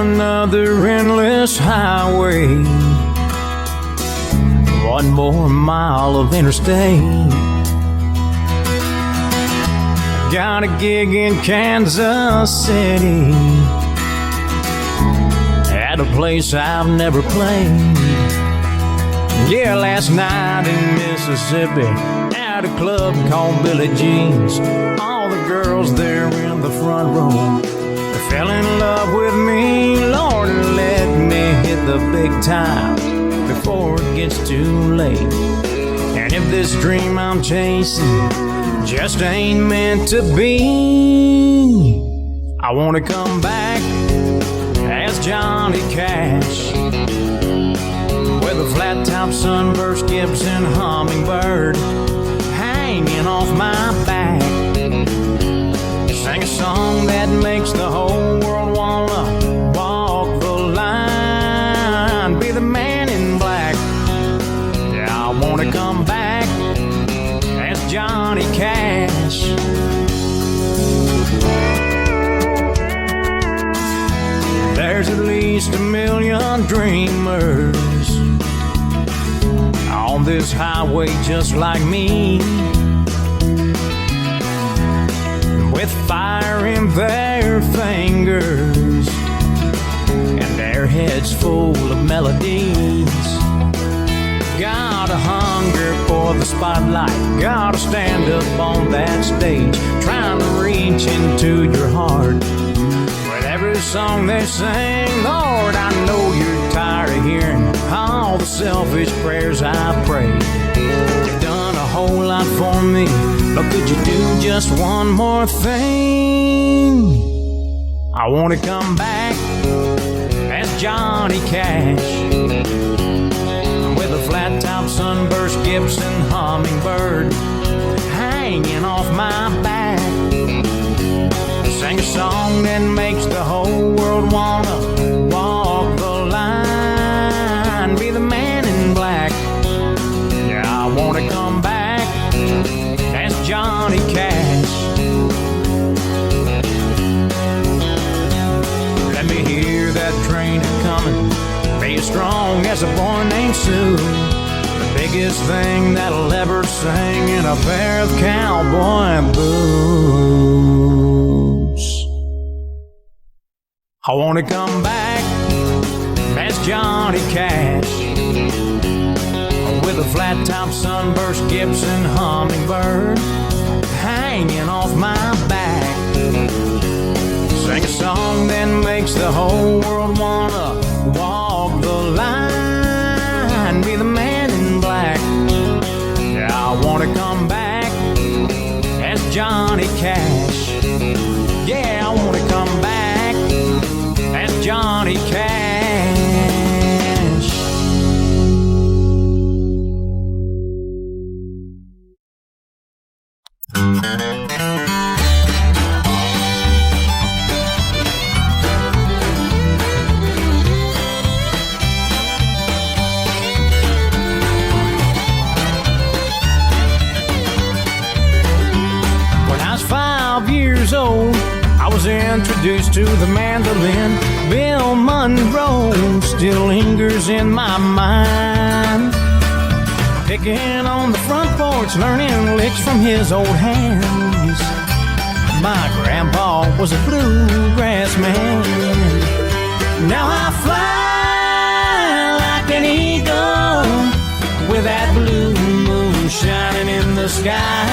another endless highway. One more mile of interstate. Got a gig in Kansas City at a place I've never played. Yeah, last night in Mississippi at a club called Billie Jean's. All the girls there in the front row, they fell in love with me. Lord, let me hit the big time before it gets too late. And if this dream I'm chasing just ain't meant to be, I wanna come back as Johnny Cash with a flat top sunburst Gibson Hummingbird hanging off my back. Sing a song that makes the whole world wanna walk the line. Be the man in black. Yeah, I wanna come back as Johnny Cash. There's at least a million dreamers on this highway just like me, with fire in their fingers and their heads full of melodies. Got a hunger for the spotlight, gotta stand up on that stage, trying to reach into your heart with every song they sing. Lord, I know you're tired of hearing all the selfish prayers I prayed. You've done a whole lot for me, but could you do just one more thing? I wanna come back as Johnny Cash with a flat top sunburst Gibson Hummingbird hanging off my back. Sing a song that makes the whole world wanna walk the line. Be the man in black. Yeah, I wanna come back as Johnny Cash. Let me hear that train coming, be as strong as a boy named Sue. The biggest thing that'll ever sing in a pair of cowboy boots. I wanna come back as Johnny Cash with a flat top sunburst Gibson Hummingbird hanging off my back. Sing a song that makes the whole world wanna walk the line. Be the man in black. Yeah, I wanna come back as Johnny Cash. Yeah, I wanna come back as Johnny Cash. Old, I was introduced to the mandolin. Bill Monroe still lingers in my mind. Picking on the front porch, learning licks from his old hands. My grandpa was a bluegrass man. Now I fly like an eagle with that blue moon shining in the sky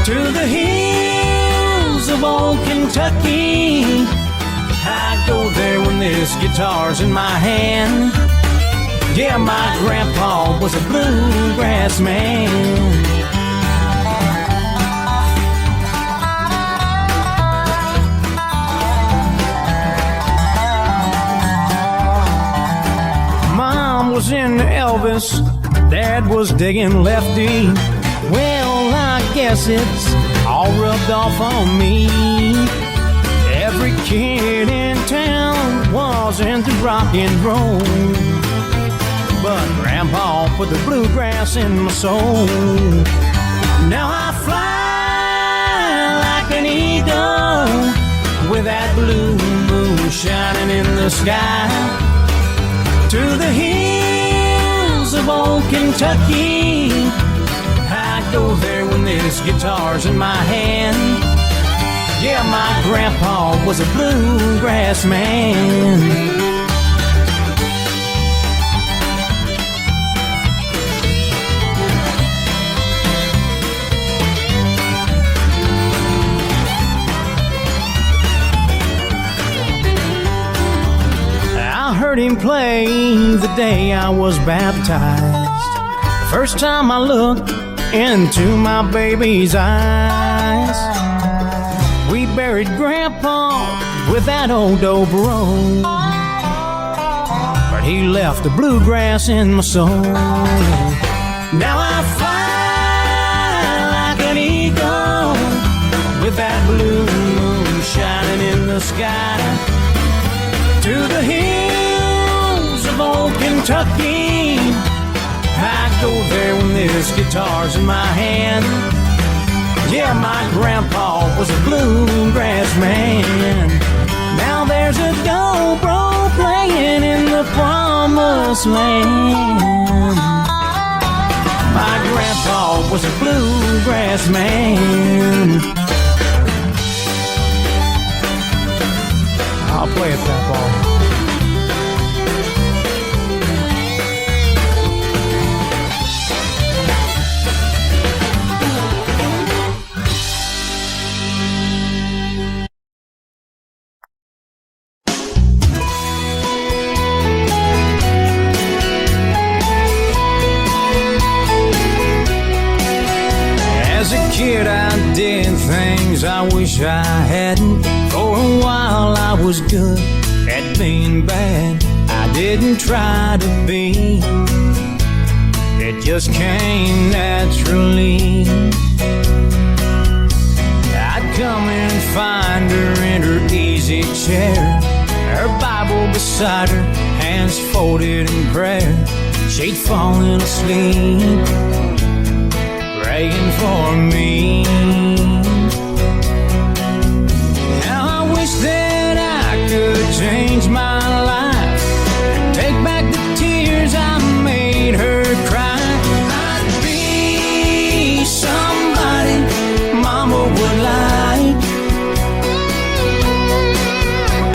to the hills of old Kentucky. I go there when this guitar's in my hand. Yeah, my grandpa was a bluegrass man. Mom was into Elvis, Dad was digging Lefty. Well, I guess it's all rubbed off on me. Every kid in town was into rock and roll, but Grandpa put the bluegrass in my soul. Now I fly like an eagle with that blue moon shining in the sky. To the hills of old Kentucky, I go there when this guitar's in my hand. Yeah, my grandpa was a bluegrass man. I heard him play the day I was baptized. First time I looked into my baby's eyes. We buried Grandpa with that old dope roll, but he left the bluegrass in my soul. Now I fly like an eagle with that blue moon shining in the sky. To the hills of old Kentucky, I go there when this guitar's in my hand. Yeah, my grandpa was a bluegrass man. Now there's a dobro playing in the promised land. My grandpa was a bluegrass man. I'll play it, Papa. Kid, I did things I wish I hadn't. For a while I was good at being bad. I didn't try to be, it just came naturally. I'd come and find her in her easy chair, her Bible beside her, hands folded in prayer. She'd fallen asleep praying for me. Now I wish that I could change my life and take back the tears I made her cry. I'd be somebody Mama would like.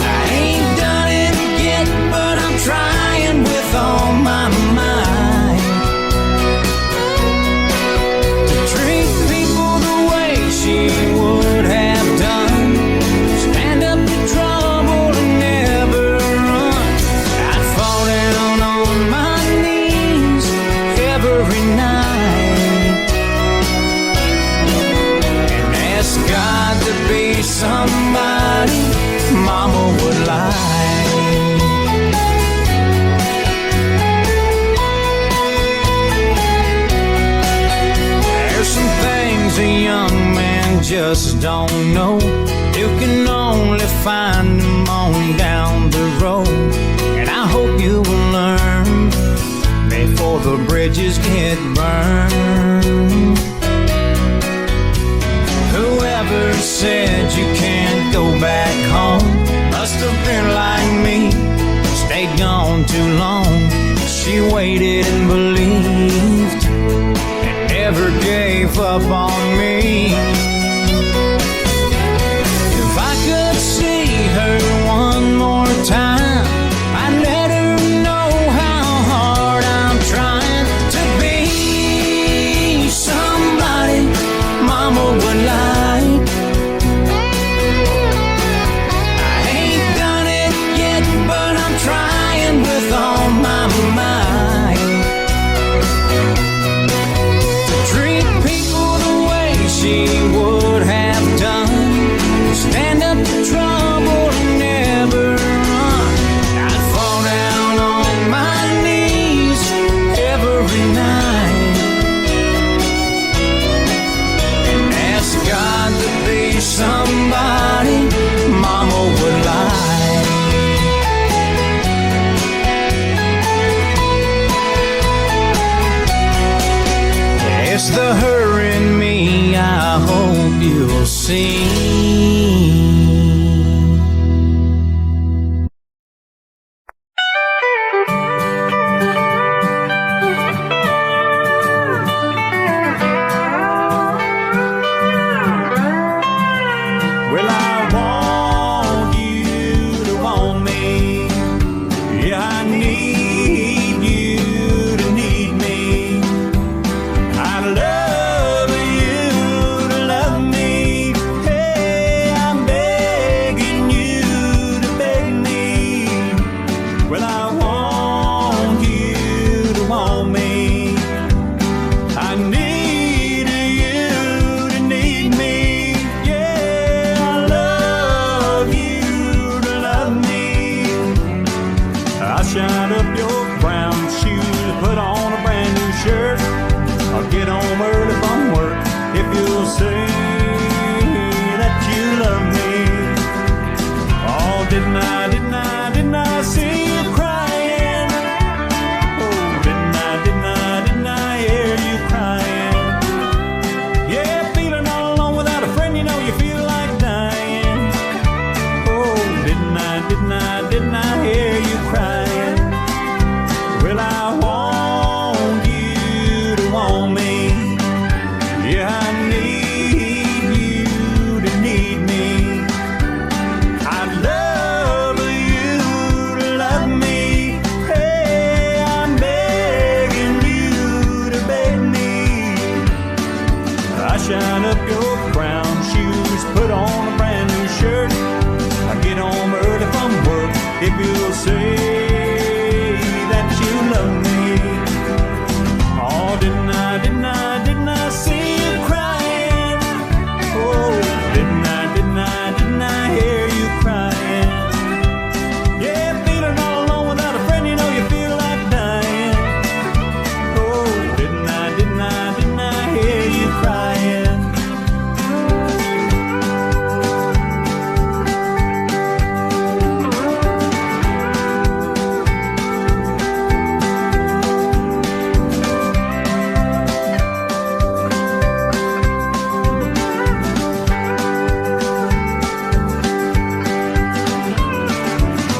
I ain't done it yet, but I'm trying with all my might. She would have done, stand up to trouble and never run. I'd fall down on my knees every night and ask God to be somebody Mama would like. There's some things a young man just don't know. You can only find them on down the road. And I hope you will learn before the bridges get burned. Whoever said you can't go back home must have been like me, stayed gone too long. She waited and believed and never gave up on me. Her one more time, I'd let her know how hard I'm trying to be somebody Mama would like. I ain't done it yet, but I'm trying with all my might to treat people the way she would have done, stand up to trouble and never run. I'd fall down on my knees every night and ask God to be somebody Mama would like. It's the her in me I hope you'll see. shirt. I'll get home early from work if you'll say that you love me. Oh, didn't I see you crying? Oh, didn't I hear you crying? Yeah, feeling all alone without a friend, you know you feel like dying. Oh, didn't I hear you crying? Well, I want you to want me. Yeah, I need you to need me. I'd love you to love me. Hey, I'm begging you to beg me. I shine up your crown shoes, put on a brand new shirt. I get home early from work if you'll say that you love me. Oh, didn't I see you crying? Oh, didn't I hear you crying? Yeah, feeling all alone without a friend, you know you feel like dying. Oh, didn't I hear you crying?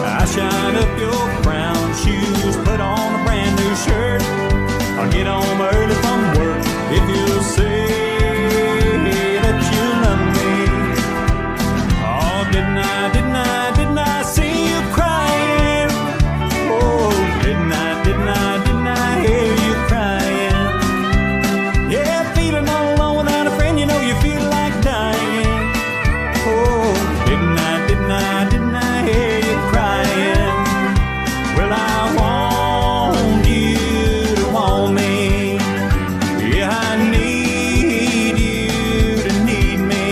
I shine up your brown shoes, put on a brand new shirt. I'll get home early from work if you'll say that you love me. Oh, didn't I see you crying? Oh, didn't I hear you crying? Yeah, feeling all alone without a friend, you know you feel like dying. Oh, didn't I hear you crying? Well, I want you to want me. Yeah, I need you to need me.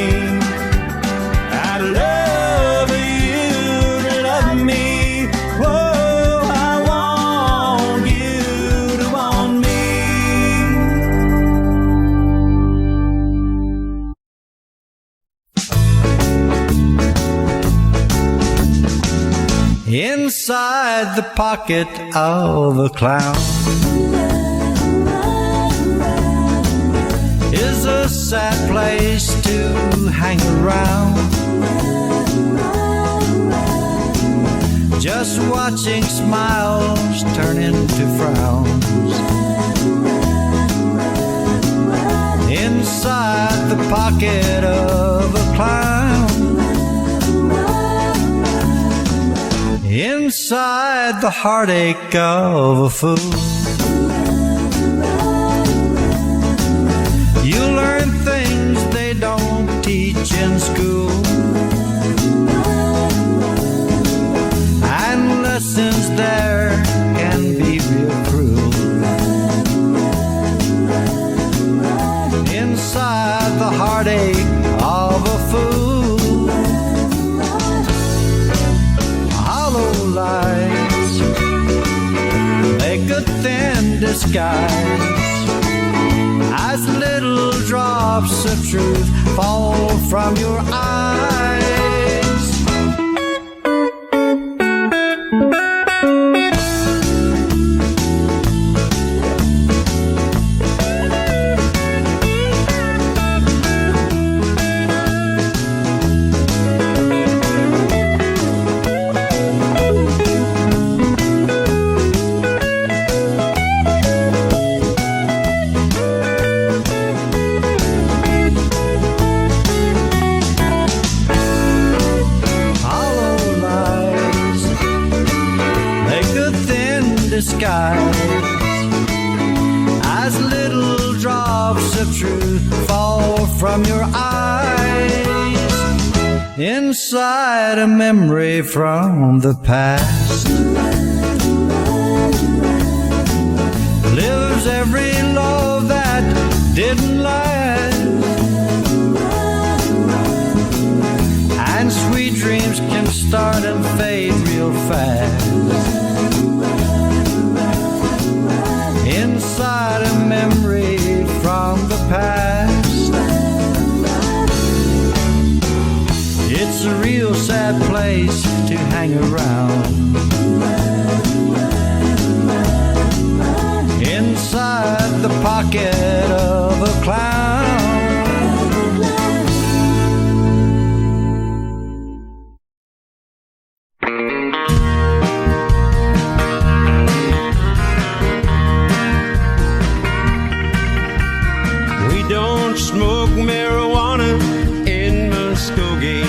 I'd love you to love me. Whoa, I want you to want me. Inside the pocket of a clown is a sad place to hang around. Just watching smiles turn into frowns. Inside the pocket of a clown, inside the heartache of a fool, you learn things they don't teach in school, and lessons there can be real cruel. Inside the heartache of a fool, hollow lies make a thin disguise as little drops of truth fall from your eyes. Disguise as little drops of truth fall from your eyes. Inside a memory from the past lives every love that didn't last, and sweet dreams can start and fade real fast. Inside a memory from the past. It's a real sad place to hang around. Inside the pocket of a clown. We don't smoke marijuana in Muskogee.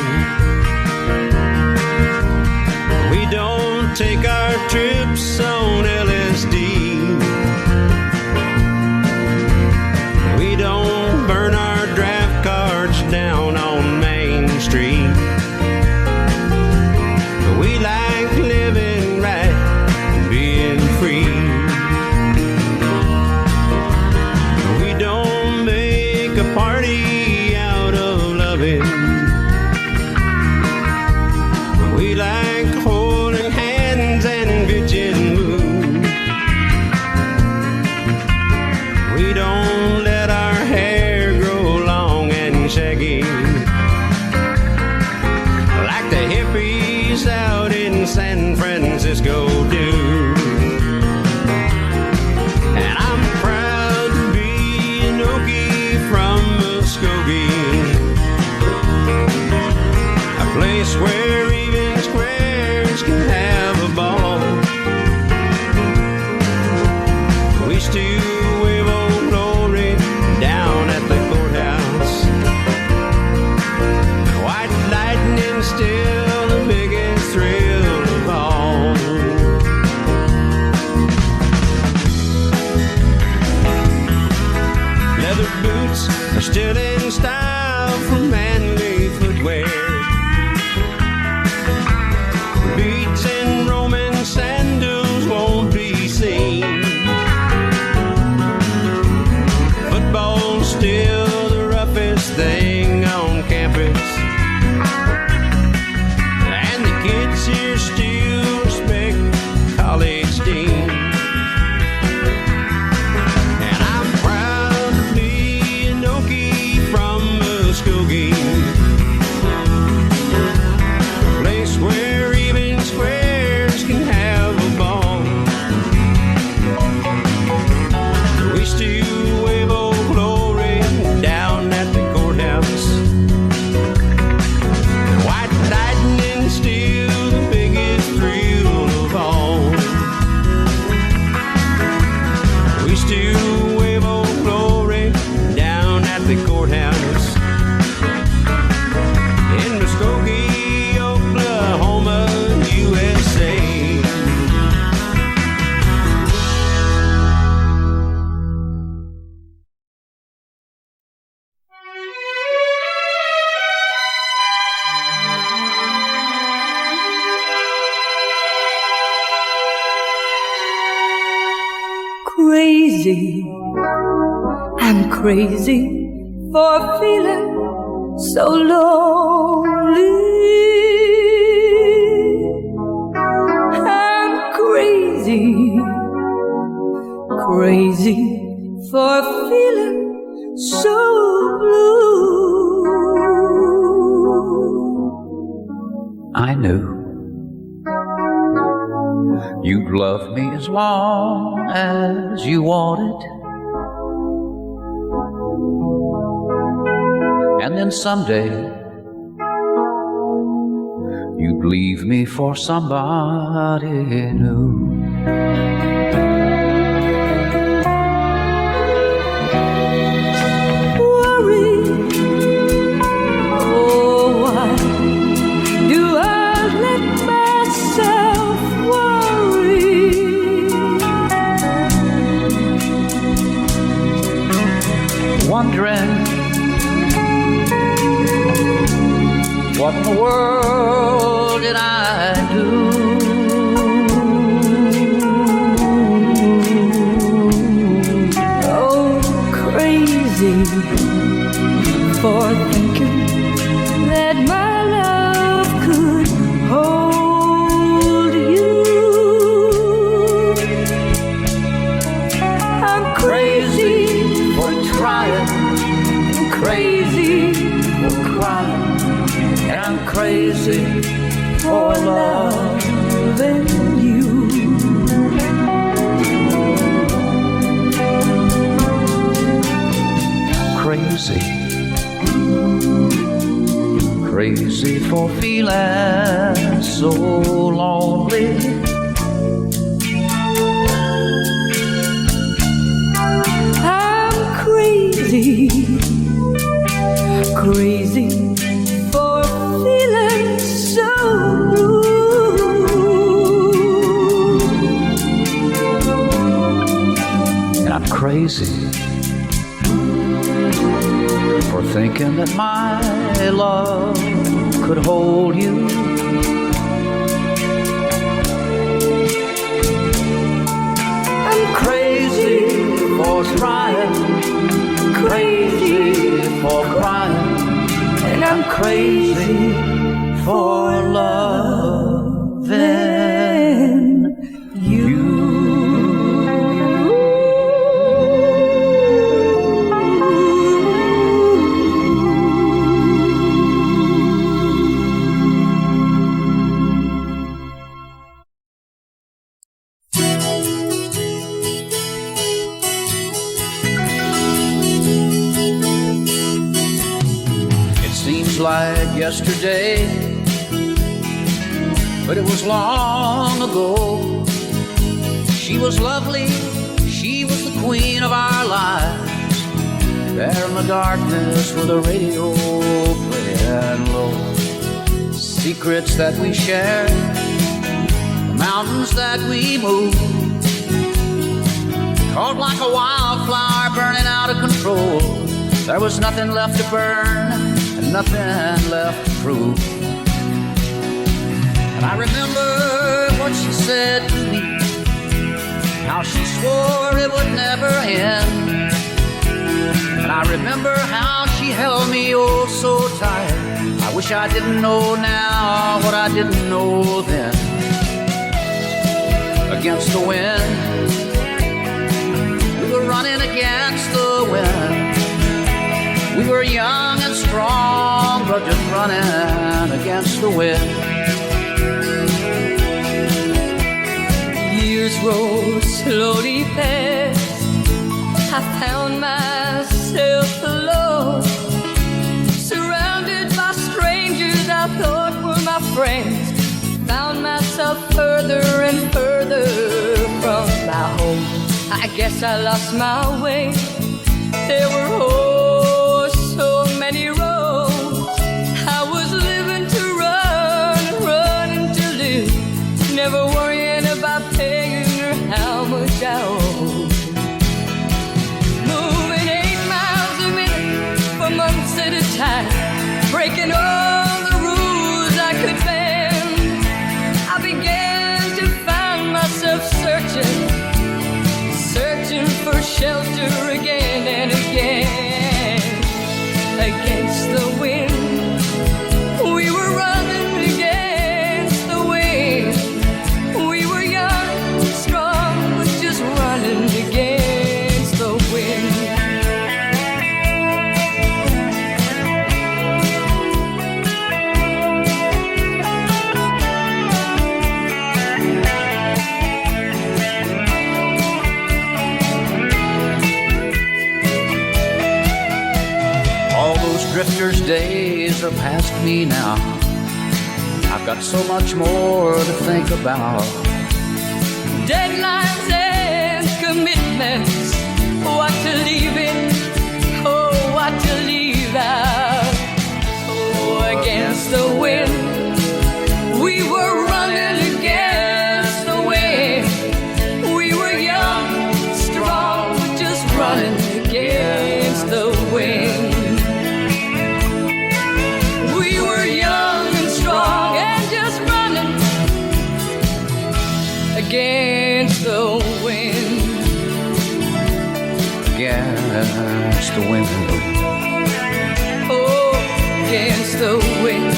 We don't take our trips on LSD. We don't burn our draft cards down on Main Street. We like living right and being free. We don't make a party out of loving. We like holding hands and bitching moon. We don't let our hair grow long and shaggy like the hippies out in San Francisco do. And I'm proud to be an Okie from Muskogee, a place where even squares can have a ball. We still wave old glory down at the courthouse. White lightning still the biggest thrill of all. Leather boots are still in style for manly footwear. Beads and Roman sandals won't be seen. Football's still the roughest thing on campus, and the kids here still respect college dean. And I'm proud to be an Okie from Muskogee, a place where even squares can have a ball. We still wave old glory down at the courthouse. White lightning still the biggest thrill of all. We still wave old glory down at the courthouse in Muskogee, Oklahoma, USA. Crazy, I'm crazy for feeling so lonely. I'm crazy, crazy for feeling so blue. I knew you'd love me as long as you wanted, and then someday you'd leave me for somebody new. Worry, oh why do I let myself worry? Wondering what in the world did I do? Oh, crazy for thinking that my love could hold you. I'm crazy for crying, and I'm crazy for loving you. Crazy, crazy for feeling so lonely. I'm crazy, crazy for feeling so blue. And I'm crazy for thinking that my love could hold you. I'm crazy for trying, crazy for crying, and I'm crazy for loving you. Like yesterday, but it was long ago. She was lovely, she was the queen of our lives. There in the darkness with a radio playing low. Secrets that we shared, the mountains that we moved, caught like a wildflower burning out of control. There was nothing left to burn, nothing left to prove. And I remember what she said to me, how she swore it would never end. And I remember how she held me oh so tight. I wish I didn't know now what I didn't know then. Against the wind, we were running against the wind. We were young and strong, but just running against the wind. Years roll slowly past. I found myself alone, surrounded by strangers I thought were my friends. Found myself further and further from my home. I guess I lost my way. There were so many roads. I was living to run, running to live, never worrying about paying or how much I owe. Moving 8 miles a minute for months at a time, breaking all the rules I could bend. I began to find myself searching for shelter again and again. Against the wind, we were running against the wind. We were young, strong, but just running against the wind. Drifters' days are past me now. I've got so much more to think about. Deadlines and commitments, what to leave in, oh, what to leave out. Oh, against the wind, we were running against the wind. We were young, strong, but just running against the wind. Against the wind, against the wind, oh, against the wind.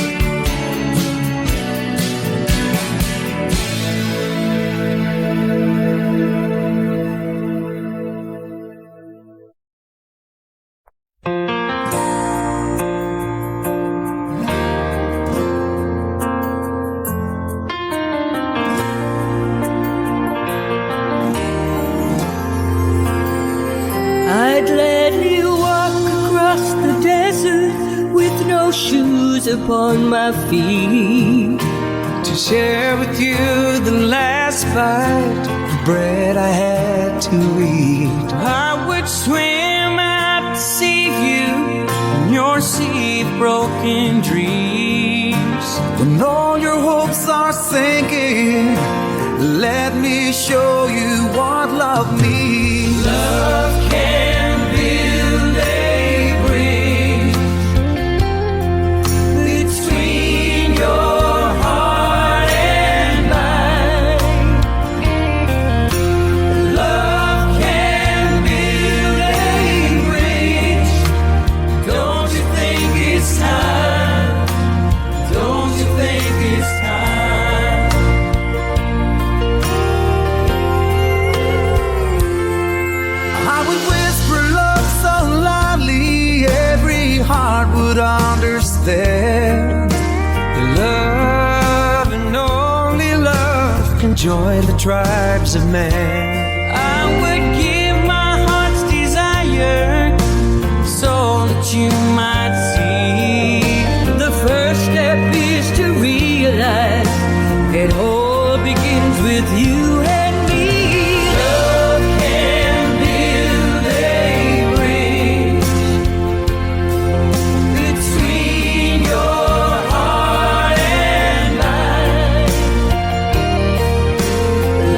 I'd gladly walk across the desert with no shoes upon my feet, to share with you the last bite of bread I had to eat. I would swim out to save you in your sea of broken dreams. When all your hopes are sinking, let me show you what love means. Love can build a bridge between your heart and mine. Love can build a bridge. Don't you think it's time? Don't you think it's time? I would whisper love so loudly every heart would understand. Love and only love can join the tribes of man. I would give my heart's desire so that you might see. the first step is to realize it all begins with you and me. Love can build a bridge between your heart and mine.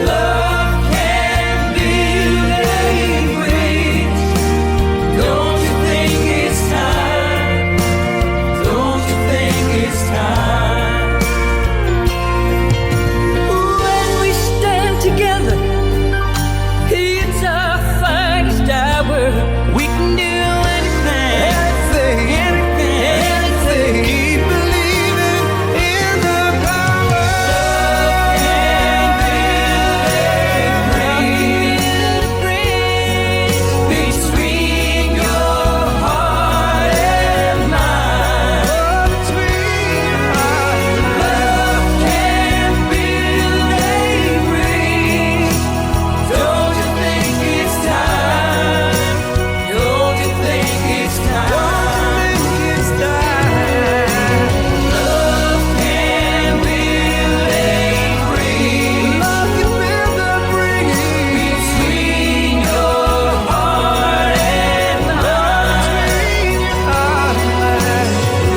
Love can build a bridge. Don't you think it's time? Don't you think it's time? When we stand together, it's our finest hour. We can do anything, anything. Keep believing in the power. Love can build a bridge between your heart and mine. Love can build a bridge. Don't you think it's time? Don't you think it's time? Love can build a bridge. Love can build a bridge between your heart and mine.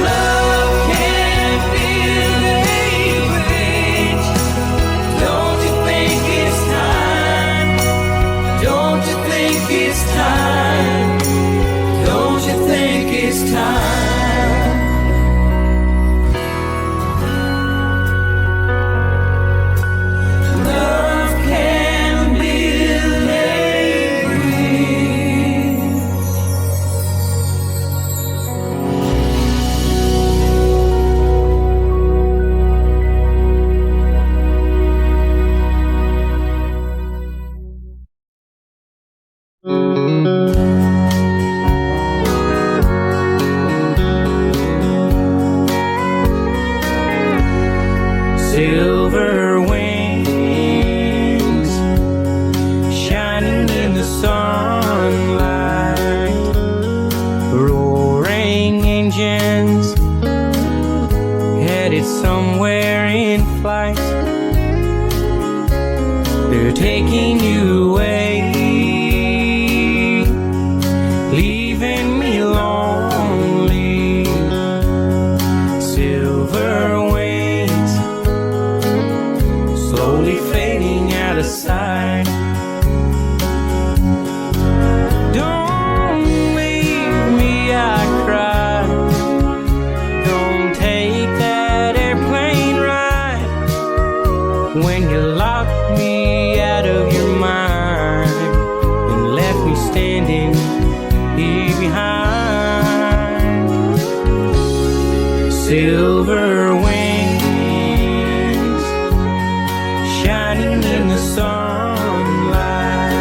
Love can build a bridge. Don't you think it's time? Don't you think it's time? Don't you think it's time? Love can build a bridge. Silver wings shining in the sunlight, roaring engines headed somewhere in flight. They're taking you away, leaving me lonely. Silver wings slowly fading out of sight. Don't leave me, I cry. Don't take that airplane ride. When you locked me out of your mind and left me standing here behind. Silver wings shining in the sunlight,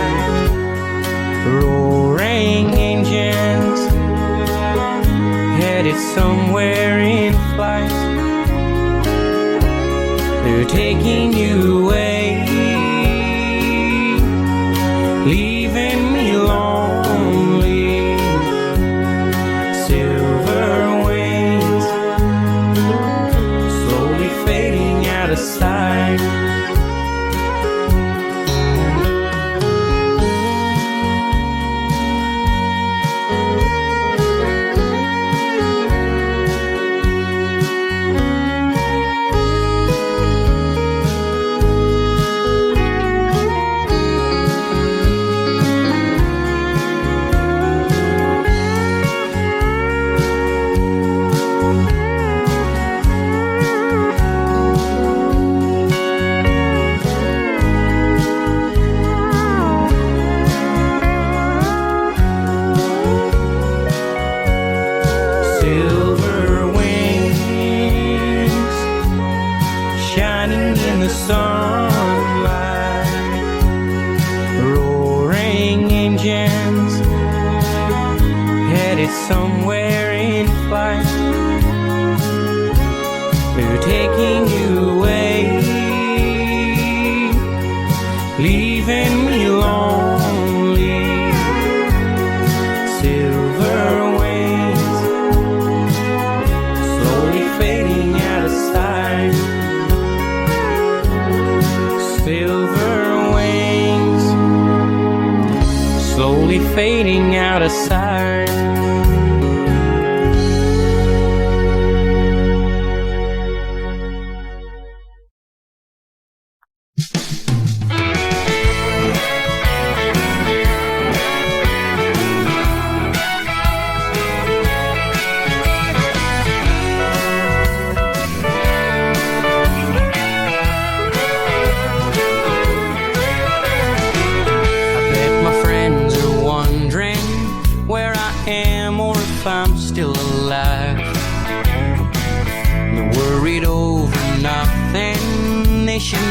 roaring engines headed somewhere in flight. They're taking you away, leaving me lonely. headed somewhere in flight. They're taking you away, leaving me lonely. Silver wings slowly fading out of sight. Silver wings slowly fading out of sight.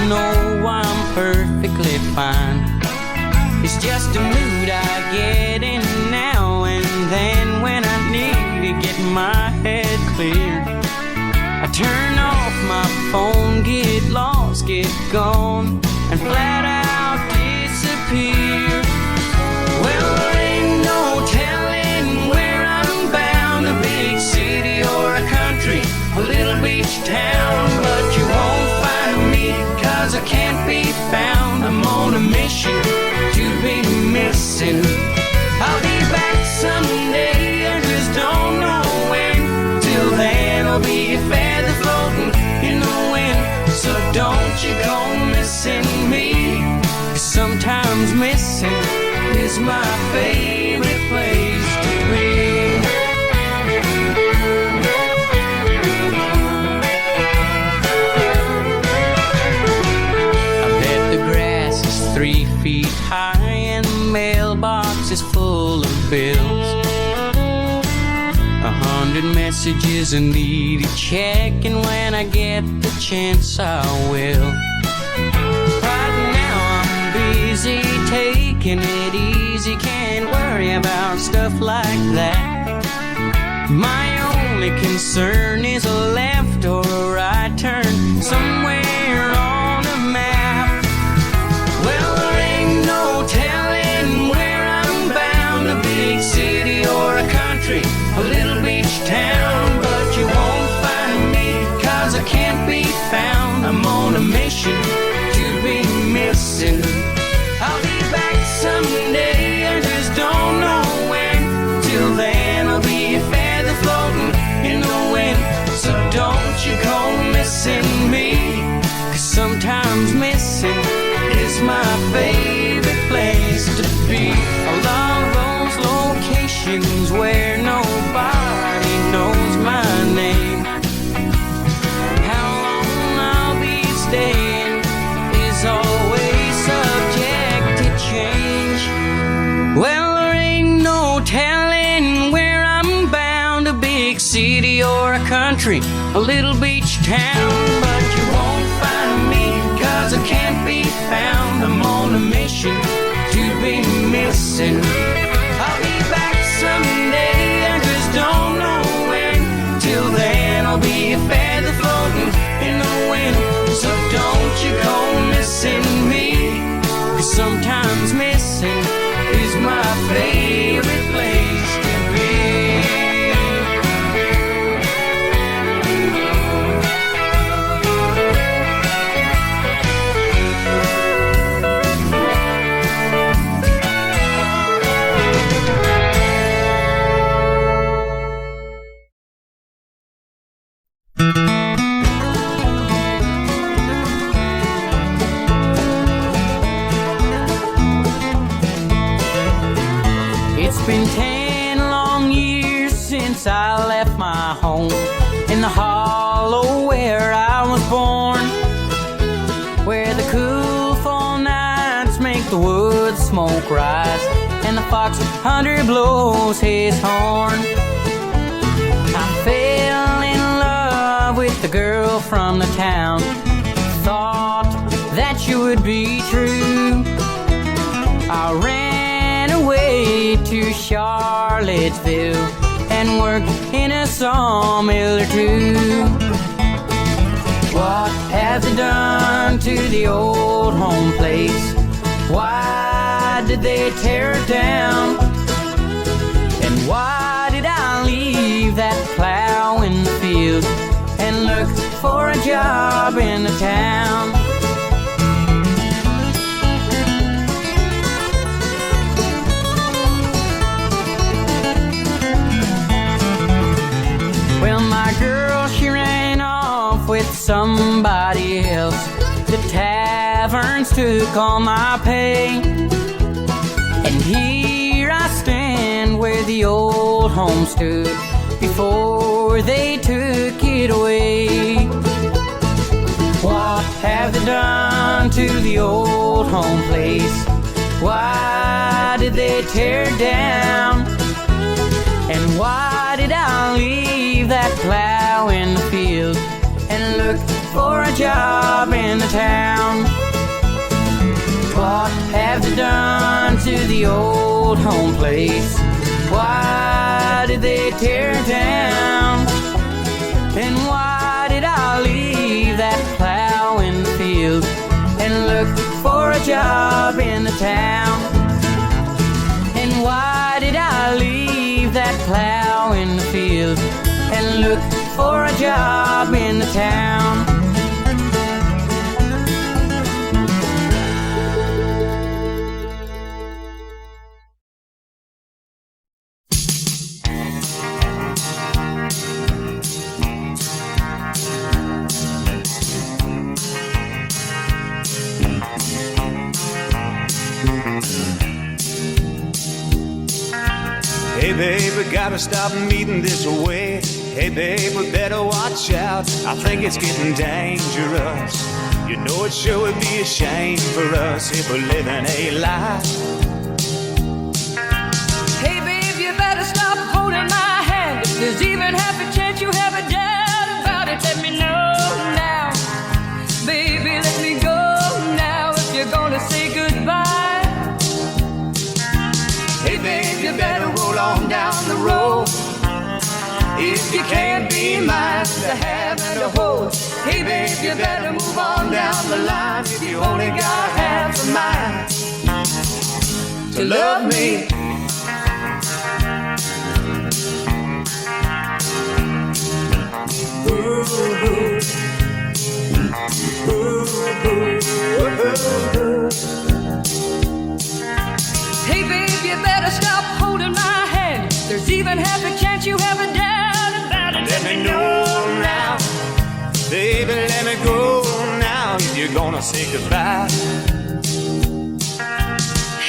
Know I'm perfectly fine. It's just a mood I get in now and then when I need to get my head cleared. I turn off my phone, get lost, get gone, and flat out disappear. Well, there ain't no telling where I'm bound, a big city or a country, a little beach town, but you won't find me, 'cause I can't be found. I'm on a mission to be missing. I'll be back someday, I just don't know when. Till then I'll be a feather floating in the wind. So don't you go missing me, 'cause sometimes missing is my favorite place to be. I bet the grass is 3 feet high and the mailbox is full of bills. 100 messages I need to check, and when I get the chance I will. Right now I'm busy taking it easy, can't worry about stuff like that. My only concern is a left or a right turn somewhere on a map. Well, there ain't no telling where I'm bound, a big city or a country, a little beach town, but you won't find me, 'cause I can't be found. I'm on a mission to be missing. I'll be back someday, I just don't know when. Till then I'll be a feather floating in the wind. So don't you go missing me, 'cause sometimes missing is my favorite place to be. I love those locations where nobody knows my name. How long I'll be staying is always subject to change. Well, there ain't no telling where I'm bound, a big city or a country, a little beach town, but you won't find me, 'cause I can't be found. I'm on a mission to be missing. I'll be back someday, I just don't know when. Till then I'll be a feather floating in the wind. So don't you go missing me, 'cause sometimes missing is my favorite place to be. It's been 10 long years since I left my home in the hollow where I was born, where the cool fall nights make the wood smoke rise and the fox hunter blows his horn. I fell in love with the girl from the town, thought that you would be true. I ran away to Shawn Charlottesville and work in a sawmill or two. What have they done to the old home place? Why did they tear it down? And why did I leave that plow in the field and look for a job in the town? Well, my girl, she ran off with somebody else. The taverns took all my pay, and here I stand where the old home stood before they took it away. What have they done to the old home place? Why did they tear it down? And why did I leave that plow in the field and look for a job in the town? What have they done to the old home place? Why did they tear it down? And why did I leave that plow in the field and look for a job in the town? And why did I leave that plow in the field and look for a job in the town? Hey babe, we gotta stop meeting this way. Hey babe, we better watch out. I think it's getting dangerous. You know it sure would be a shame for us if we're living a lie. Hey babe, you better stop holding my hand. If there's even half a chance you have a doubt about it, let me know now. Baby, let me go now if you're gonna say goodbye. Hey babe, you better roll on down the road. If you can't be mine to have and to hold. Hey babe, you better move on down the line. If you only got half a mind to love me. Ooh, ooh, ooh, ooh. Hey babe, you better stop holding my hand. There's even half a chance you have a doubt about it. Let me know now, baby, let me go now if you're gonna say goodbye.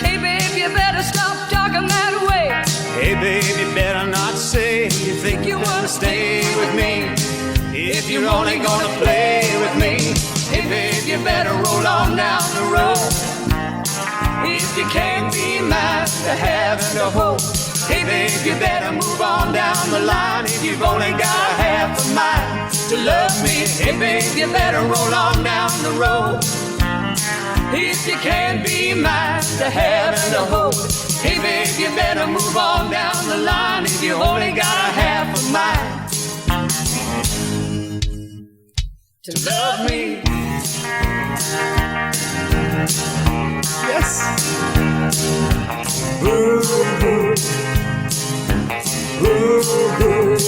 Hey babe, you better stop talking that way. Hey baby, you better not say you think you wanna stay with me if you're only gonna play with me. Hey babe, you better roll on down the road. If you can't be mine to have and to hold. Hey babe, you better move on down the line. If you've only got half a mind to love me. Hey babe, you better roll on down the road. If you can't be mine to have and to hold. Hey babe, you better move on down the line. If you only got half a mind to love me. Yes. Ooh, ooh. Ooh, ooh, ooh.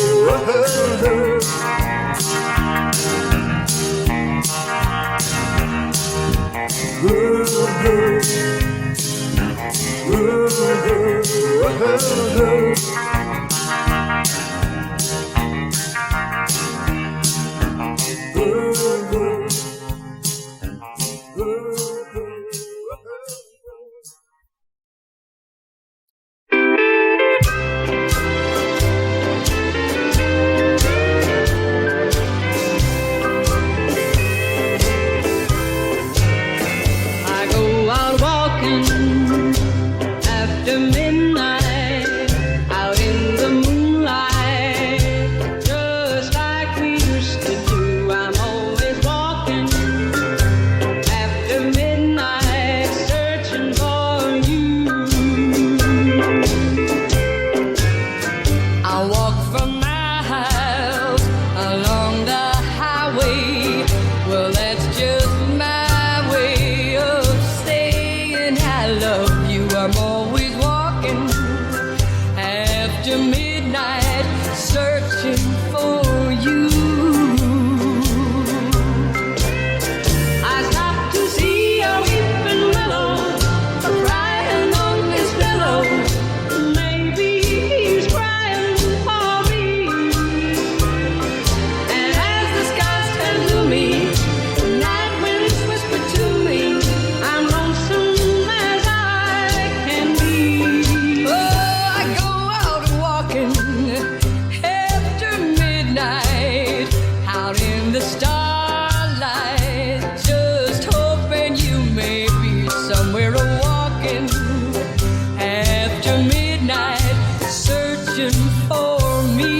after midnight, searching for you. I stopped to see a weeping willow, crying on his pillow. Maybe he's crying for me. And as the skies turn gloomy, night winds whisper to me, I'm lonesome as I can be. Oh, I go out walking after midnight, out in the starlight, just hoping you may be somewhere walking after midnight, searching for me.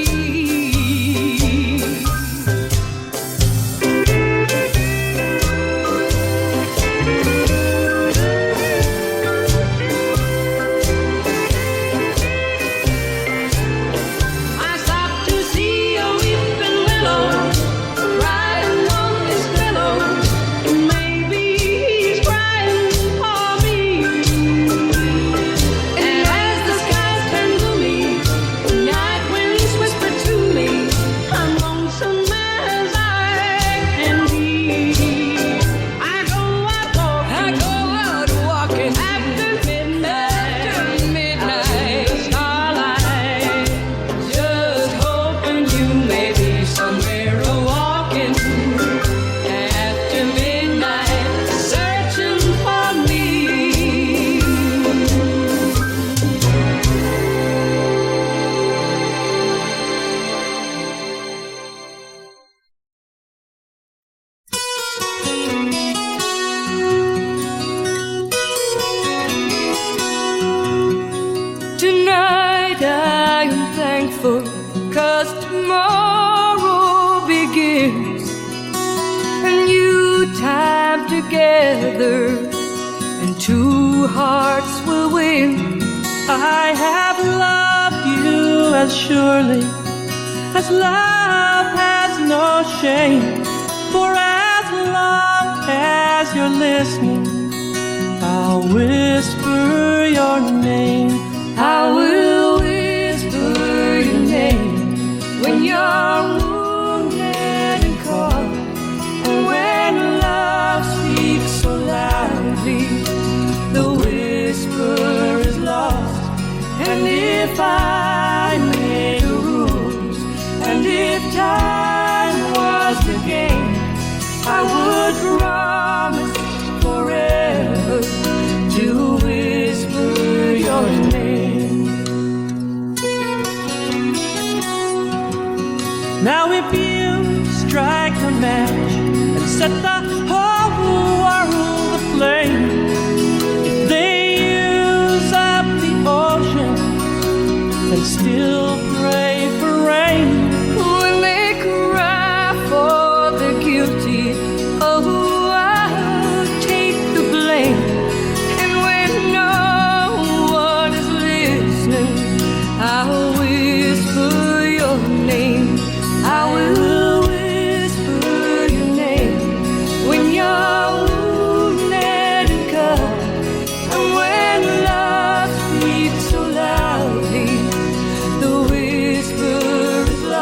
I stopped to see a weeping willow, crying on his pillow. Maybe he's crying for me. And as the skies turn gloomy, night winds whisper to me, I'm lonesome as I can be. I go out walking after midnight, starlight, just hoping you may be somewhere walking after midnight, searching for me. Tonight I am thankful, 'cause tomorrow begins. A new time together, and two hearts will win. I have loved you as surely as love has no shame. For as long as you're listening, I'll whisper your name. I will whisper your name when you're wounded and cold, and when love speaks so loudly, the whisper is lost. And if I made the rules, and if time was the game, I would promise forever to whisper your name. Now if you strike a match and set the whole world aflame, if they use up the ocean and still pray for rain, When they cry for the guilty, oh, I'll take the blame. And when no one is listening, I'll whisper your name. I will whisper your name when you're wounded and cut, and when love speaks so loudly, the whisper is lost.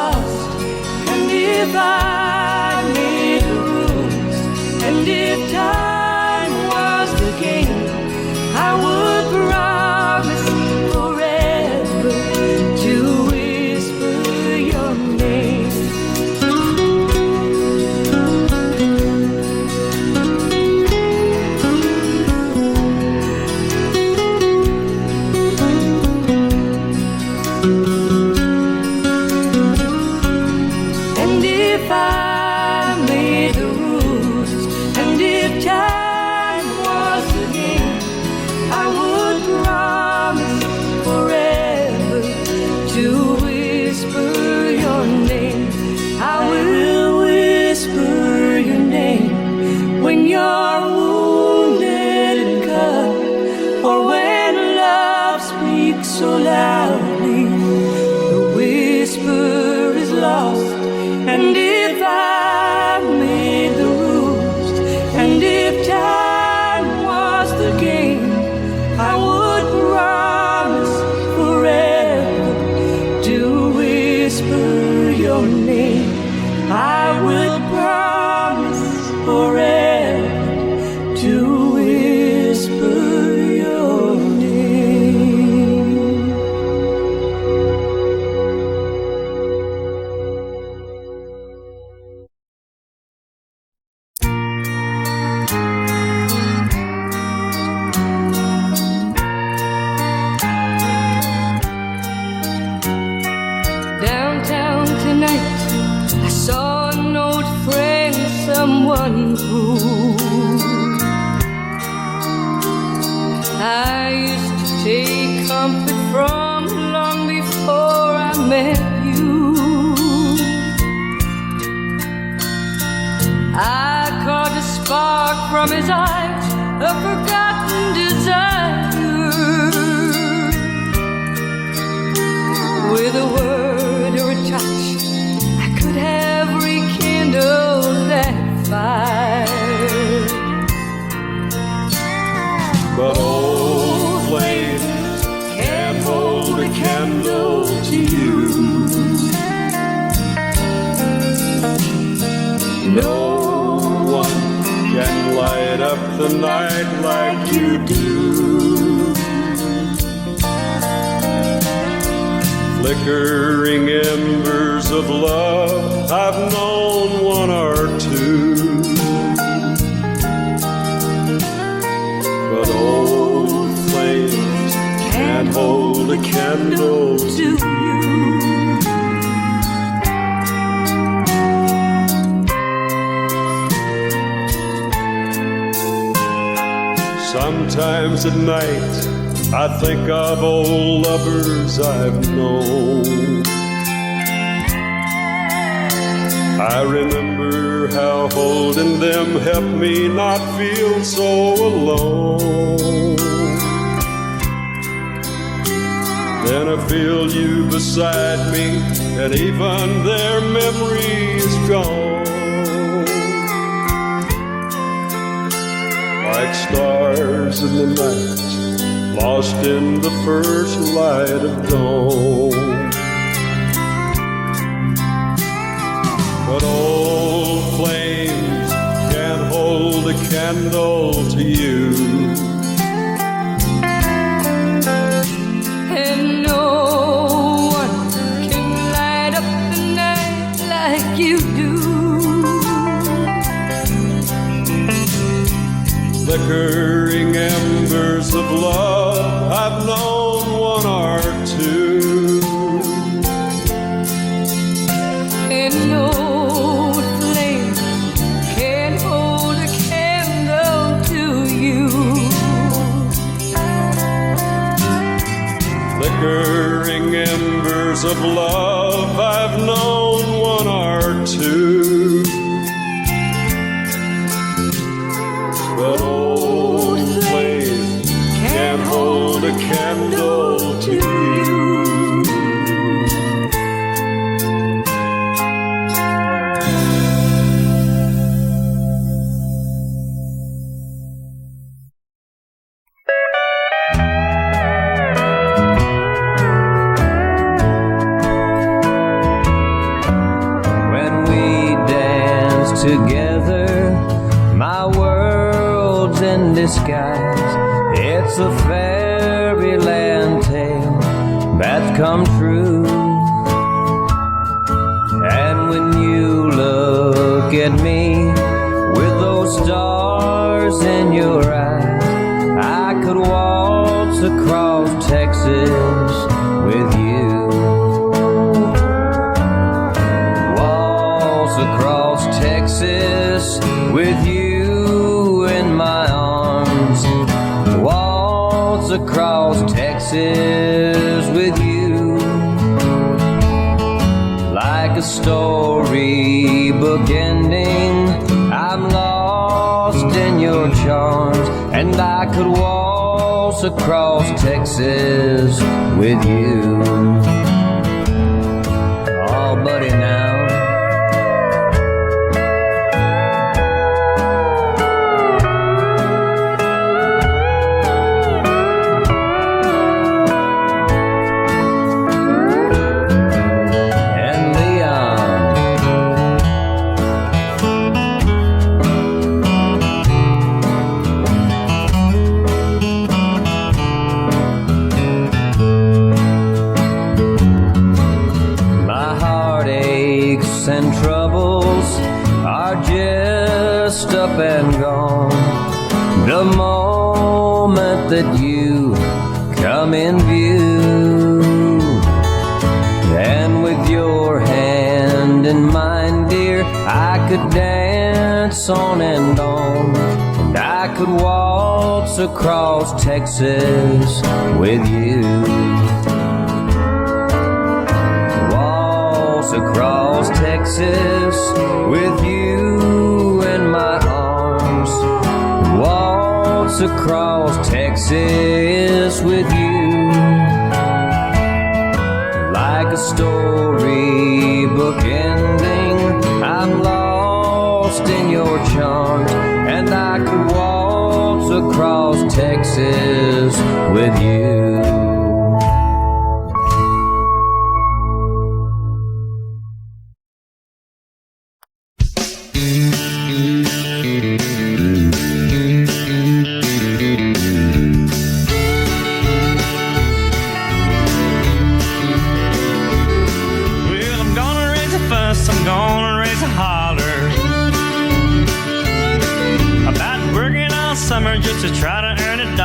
one fool. I used to take comfort from long before I met you. I caught a spark from his eyes, a forgotten desire. With a word or a touch, I could have rekindled that fire. But old flames can't hold a candle to you. No one can light up the night like you do. Flickering embers of love, I've known one or two. But old flames can't hold a candle to you. Sometimes at night I think of old lovers I've known. I remember how holding them helped me not feel so alone. Then I feel you beside me, and even their memory is gone. Like stars in the night, lost in the first light of dawn. But old flames can't hold a candle to you. And no one can light up the night like you do. Flickering embers of love, I've known one or two. And no flame can hold a candle to you. Flickering embers of love, I've known one or two. But old flame can't hold a candle to you. When we dance together, my world's in disguise. It's a fairyland tale that's come true. And when you look at me with those stars in your eyes, I could waltz across Texas with you. Waltz across Texas with you in my arms. Waltz across Texas with you. Like a storybook ending, I'm lost in your charms. And I could waltz across Texas with you. Oh, buddy, now. And troubles are just up and gone the moment that you come in view. And with your hand in mine, dear, I could dance dance on and on, and I could waltz across Texas with you. Waltz across Texas with you in my arms. Waltz across Texas with you. Like a storybook ending, I'm lost in your charms, and I could waltz across Texas with you. Just to try to earn $1.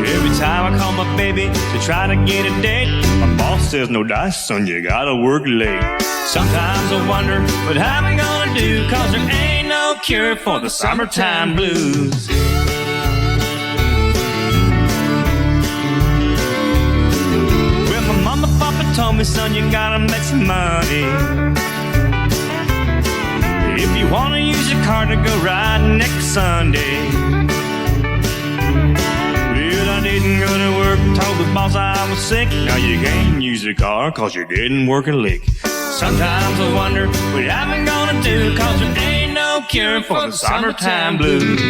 Every time I call my baby to try to get a date, my boss says, no dice, son, you gotta work late. Sometimes I wonder, what am I gonna do? Cause there ain't no cure for the summertime blues. Well, my mama, papa told me, son, you gotta make some money. If you wanna use your car to go riding next Sunday. Well, I didn't go to work, told the boss I was sick. Now you can't use your car cause you didn't work a lick. Sometimes I wonder, what am I gonna do? Cause there ain't no cure for the summertime blues.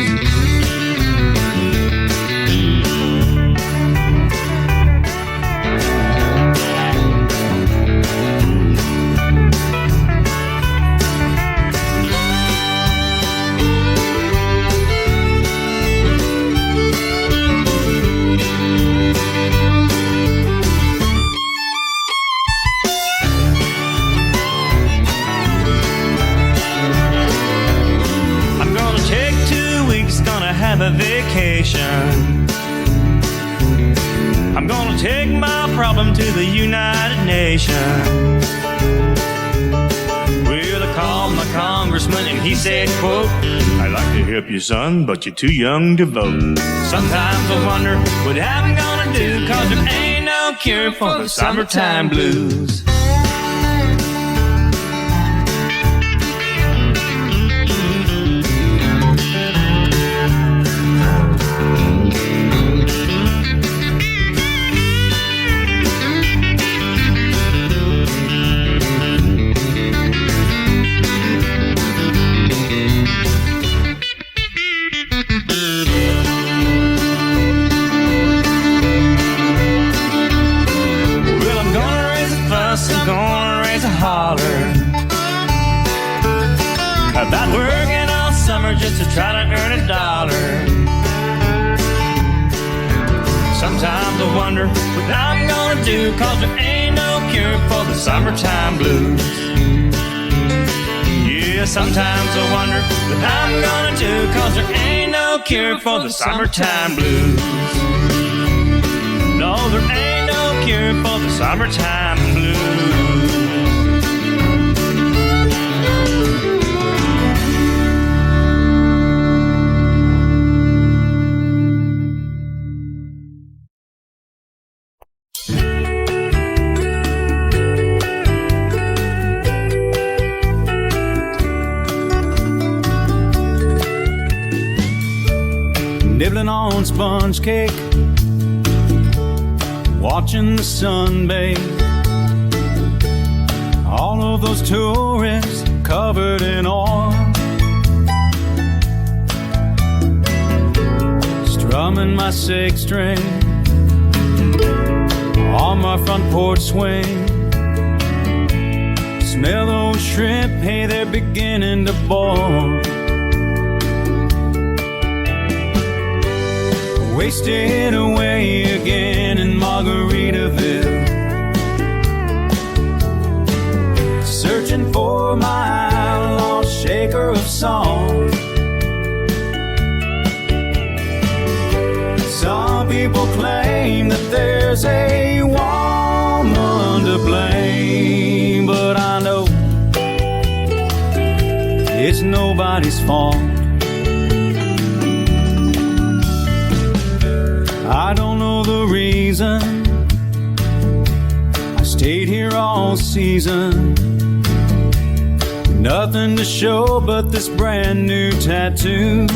Have a vacation. I'm gonna take my problem to the United Nations. Well, I called my congressman and he said, quote, I'd like to help you, son, but you're too young to vote. Sometimes I wonder, what am I gonna do? Cause there ain't no cure for the summertime blues. About working all summer just to try to earn $1. Sometimes I wonder what I'm gonna do, cause there ain't no cure for the summertime blues. Yeah, sometimes I wonder what I'm gonna do, cause there ain't no cure for the summertime blues. No, there ain't no cure for the summertime blues. Nibbling on sponge cake, watching the sun bathe. All of those tourists covered in oil, strumming my six string on my front porch swing. Smell those shrimp, hey, they're beginning to boil. Wasted away again in Margaritville, searching for my lost shaker of song. Some people claim that there's a woman to blame, but I know nobody's fault. I don't know the reason I stayed here all season. Nothing to show but this brand new tattoo.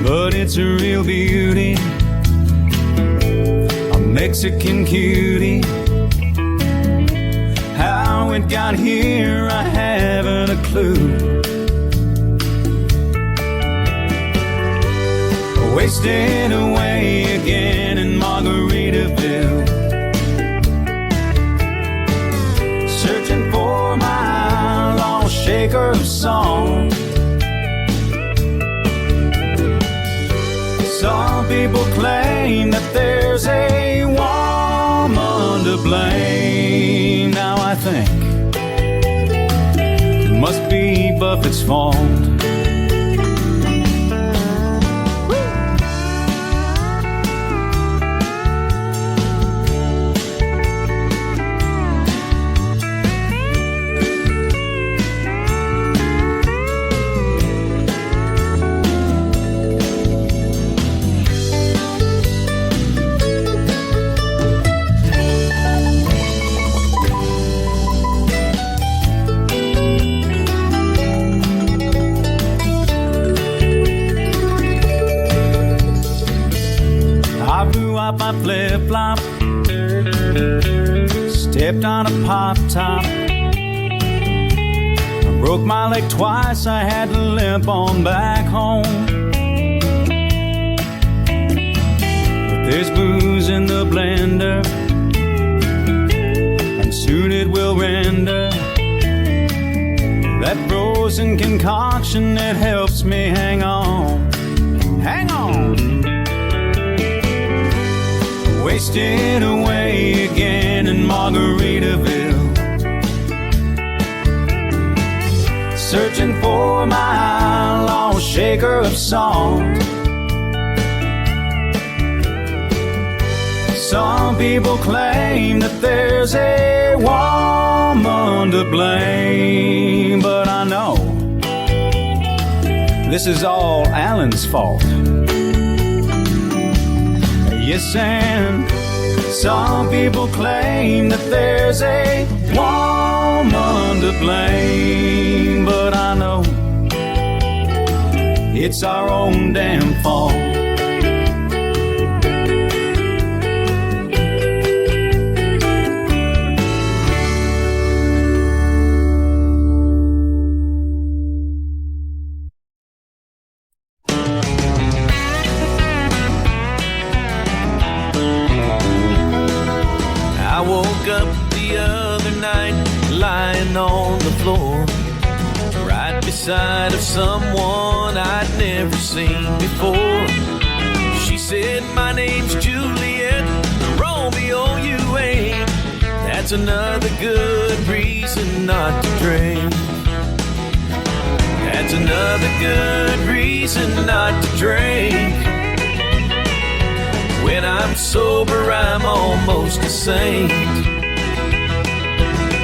But it's a real beauty, a Mexican cutie. How it got here, I haven't a clue. Wasted away again in Margaritaville, searching for my lost shaker of song. Some people claim that there's a woman to blame. Now I think it must be Buffett's fault. My flip-flop, stepped on a pop-top. I broke my leg twice, I had to limp on back home. But there's booze in the blender, and soon it will render that frozen concoction that helps me hang on. Hang on! Wasted away again in Margaritaville, searching for my lost shaker of song. Some people claim that there's a woman to blame, but I know this is all Alan's fault. Yes, and some people claim that there's a woman to blame, but I know it's our own damn fault. On the floor, right beside of someone I'd never seen before. She said, my name's Juliet, Romeo you ain't. That's another good reason not to drink. That's another good reason not to drink. When I'm sober, I'm almost a saint.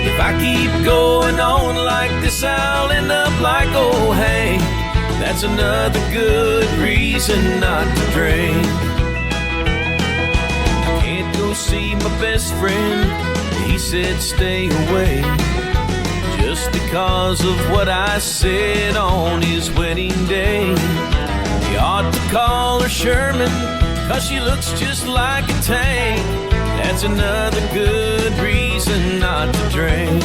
If I keep going on like this, I'll end up like old Hank. That's another good reason not to drink. I can't go see my best friend, he said stay away, just because of what I said on his wedding day. He ought to call her Sherman, 'cause she looks just like a tank. That's another good reason not to drink.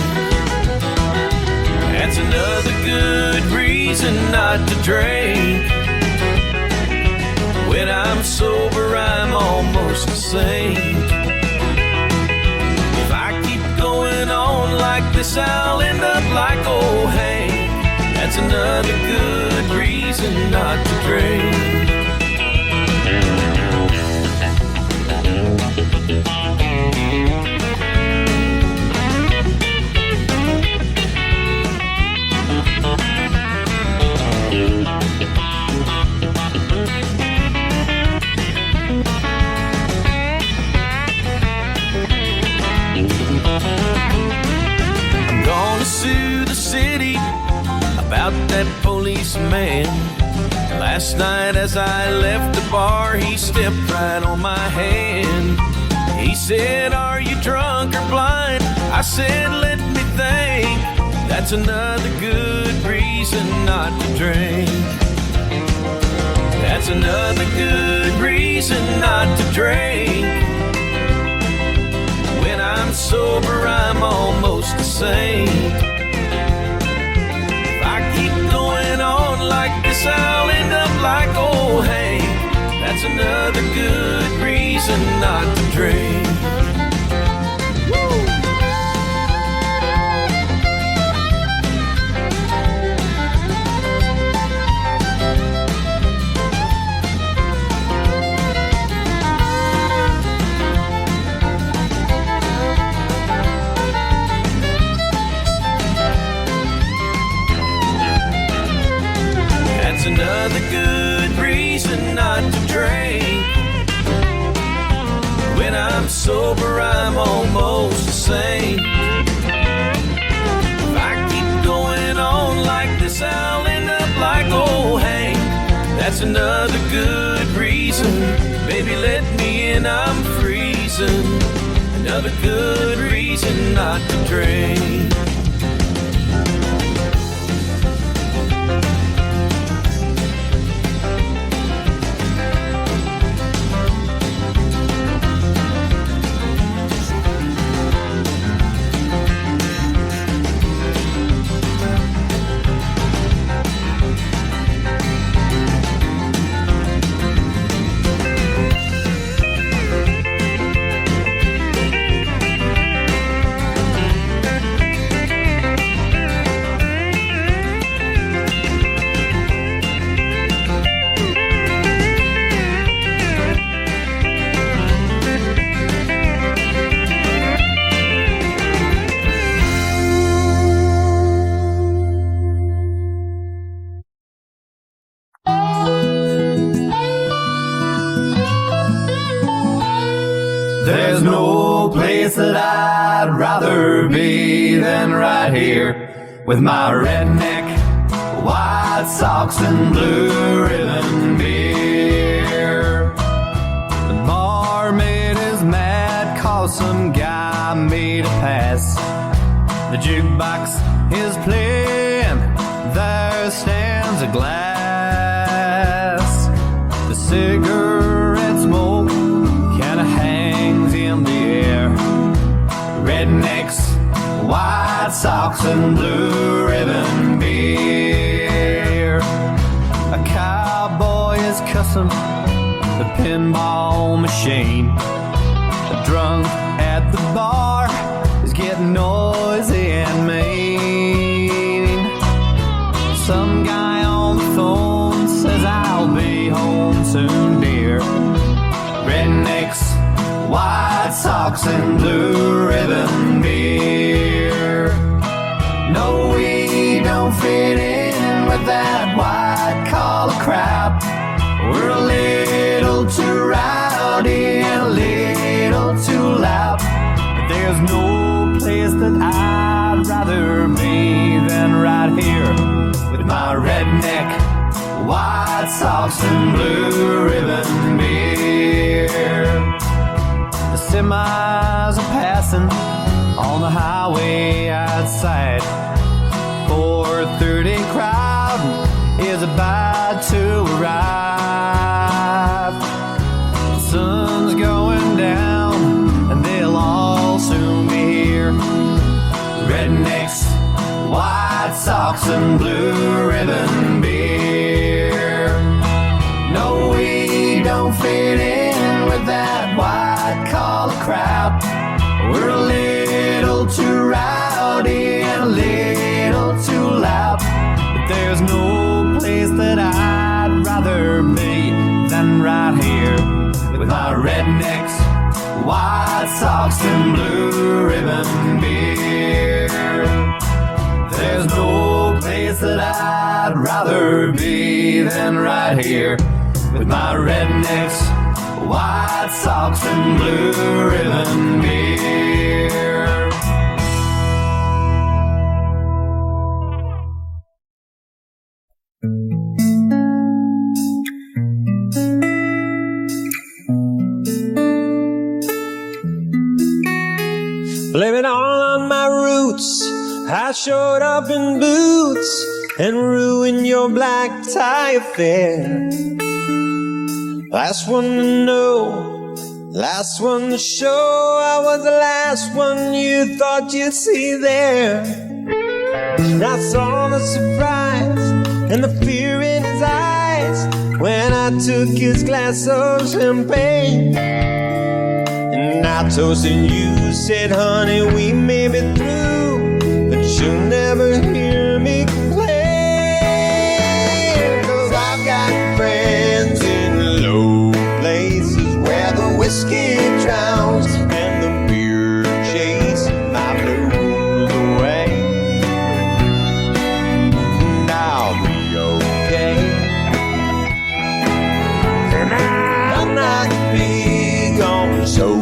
That's another good reason not to drink. When I'm sober, I'm almost a saint. If I keep going on like this, I'll end up like old Hank. That's another good reason not to drink. about that policeman. Last night as I left the bar, he stepped right on my hand. He said, "Are you drunk or blind?" I said, "Let me think. That's another good reason not to drink. That's another good reason not to drink. When I'm sober, I'm almost the same. If I keep going on like this, I'll end up like old Hank. That's another good reason not to drink." Another good reason not to drink. When I'm sober, I'm almost the same. If I keep going on like this, I'll end up like old Hank. That's another good reason. Baby, let me in, I'm freezing. Another good reason not to drink. There's no place that I'd rather be than right here with my redneck, white socks and blue ribbon beer. The barmaid is mad 'cause some guy made a pass. The jukebox is playing, there stands a glass. The cigarette smoke kinda hangs in the air. Rednecks, white socks and blue ribbon beer. A cowboy is cussing the pinball machine. A drunk at the bar is getting noisy and mean. Some guy on the phone says, "I'll be home soon, dear." Rednecks, white socks and blue ribbon beer. No, we don't fit in with that white collar crowd. We're a little too rowdy and a little too loud. But there's no place that I'd rather be than right here with my redneck, white socks and blue ribbon beer. The semis are passing on the highway outside. 4:30 crowd is about to arrive. The sun's going down and they'll all soon be here. Rednecks, white socks and blue ribbon beer. No, we don't fit in with that white collar crowd. We're a little too rowdy and a little too loud. But there's no place that I'd rather be than right here with my rednecks, white socks and blue ribbon beer. There's no place that I'd rather be than right here with my rednecks, white socks and blue ribbon beer. Blame it all on my roots. I showed up in boots and ruined your black tie affair. Last one to know, last one to show. I was the last one you thought you'd see there. And I saw the surprise and the fear in his eyes when I took his glass of champagne. And I toasted you, said, honey, we may be through, but you'll never hear me complain. 'Cause I've got friends in low places where the whiskey drowns and the beer chases my blues away. And I'll be okay. And I'm not big on social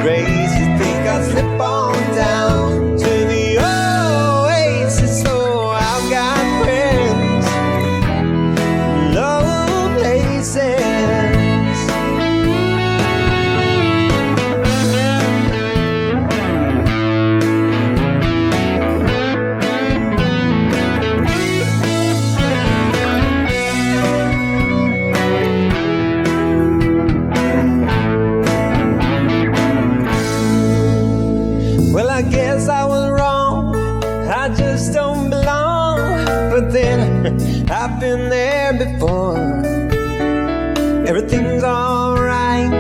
graces. Think I'll slip on down to the oasis. So I've got friends in low places. Well, I guess I was wrong, I just don't belong. But then, I've been there before. Everything's alright,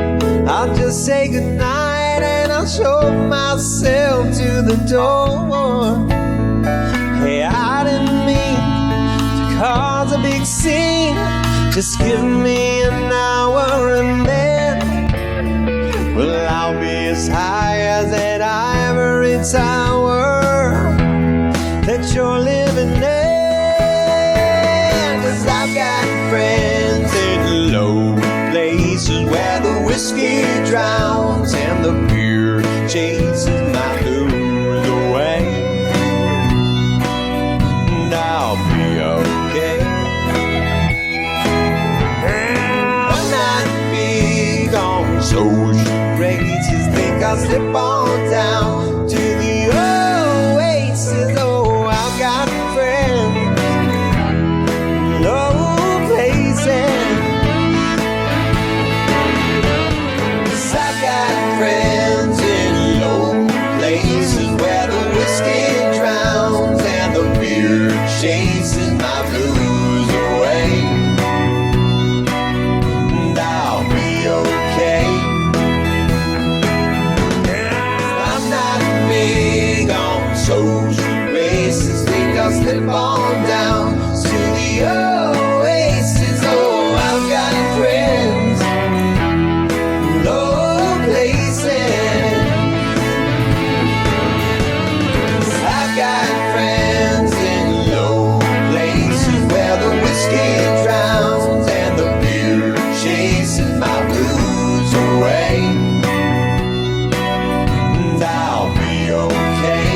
I'll just say goodnight and I'll show myself to the door. Hey, I didn't mean to cause a big scene. Just give me an hour and then, well, I'll be as high as that ivory tower that you're living in. 'Cause I've got friends in low places where the whiskey drowns and the beer chases my blues away. And I'll be okay. I'm not big on social graces. Think I'll slip on down to the oasis. Oh, I've got friends in low places. I've got friends in low places where the whiskey drowns and the beer chases my blues away. And I'll be okay. I'm not big on social graces. Think I'll slip on down to the oasis. Oh, I've got friends in low places. I've got friends in low places where the whiskey drowns and the beer chases my blues away. And I'll be okay.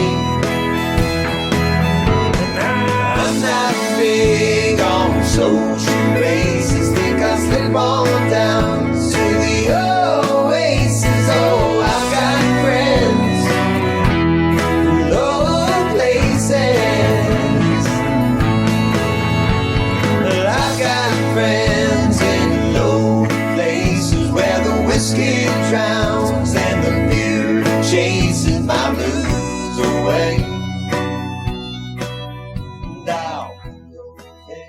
I'm not big on social graces. Think I'll slip on down to the oasis. Oh, I've got friends in low places. I've got friends in low places where the whiskey drowns and the beer chases my blues away. And I'll be okay.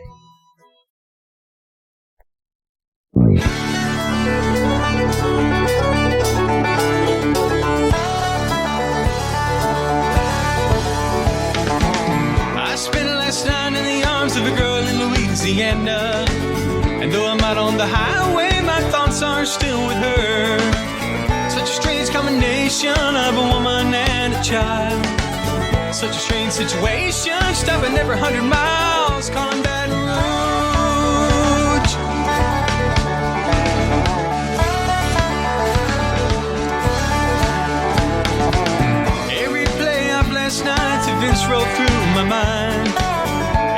I spent last night in the arms of a girl in Louisiana. And though I'm out on the highway, my thoughts are still with her. Such a strange combination of a woman and a child. Such a strange situation, stopping every 100 miles, calling Baton Rouge. Every play of last night's events roll through my mind,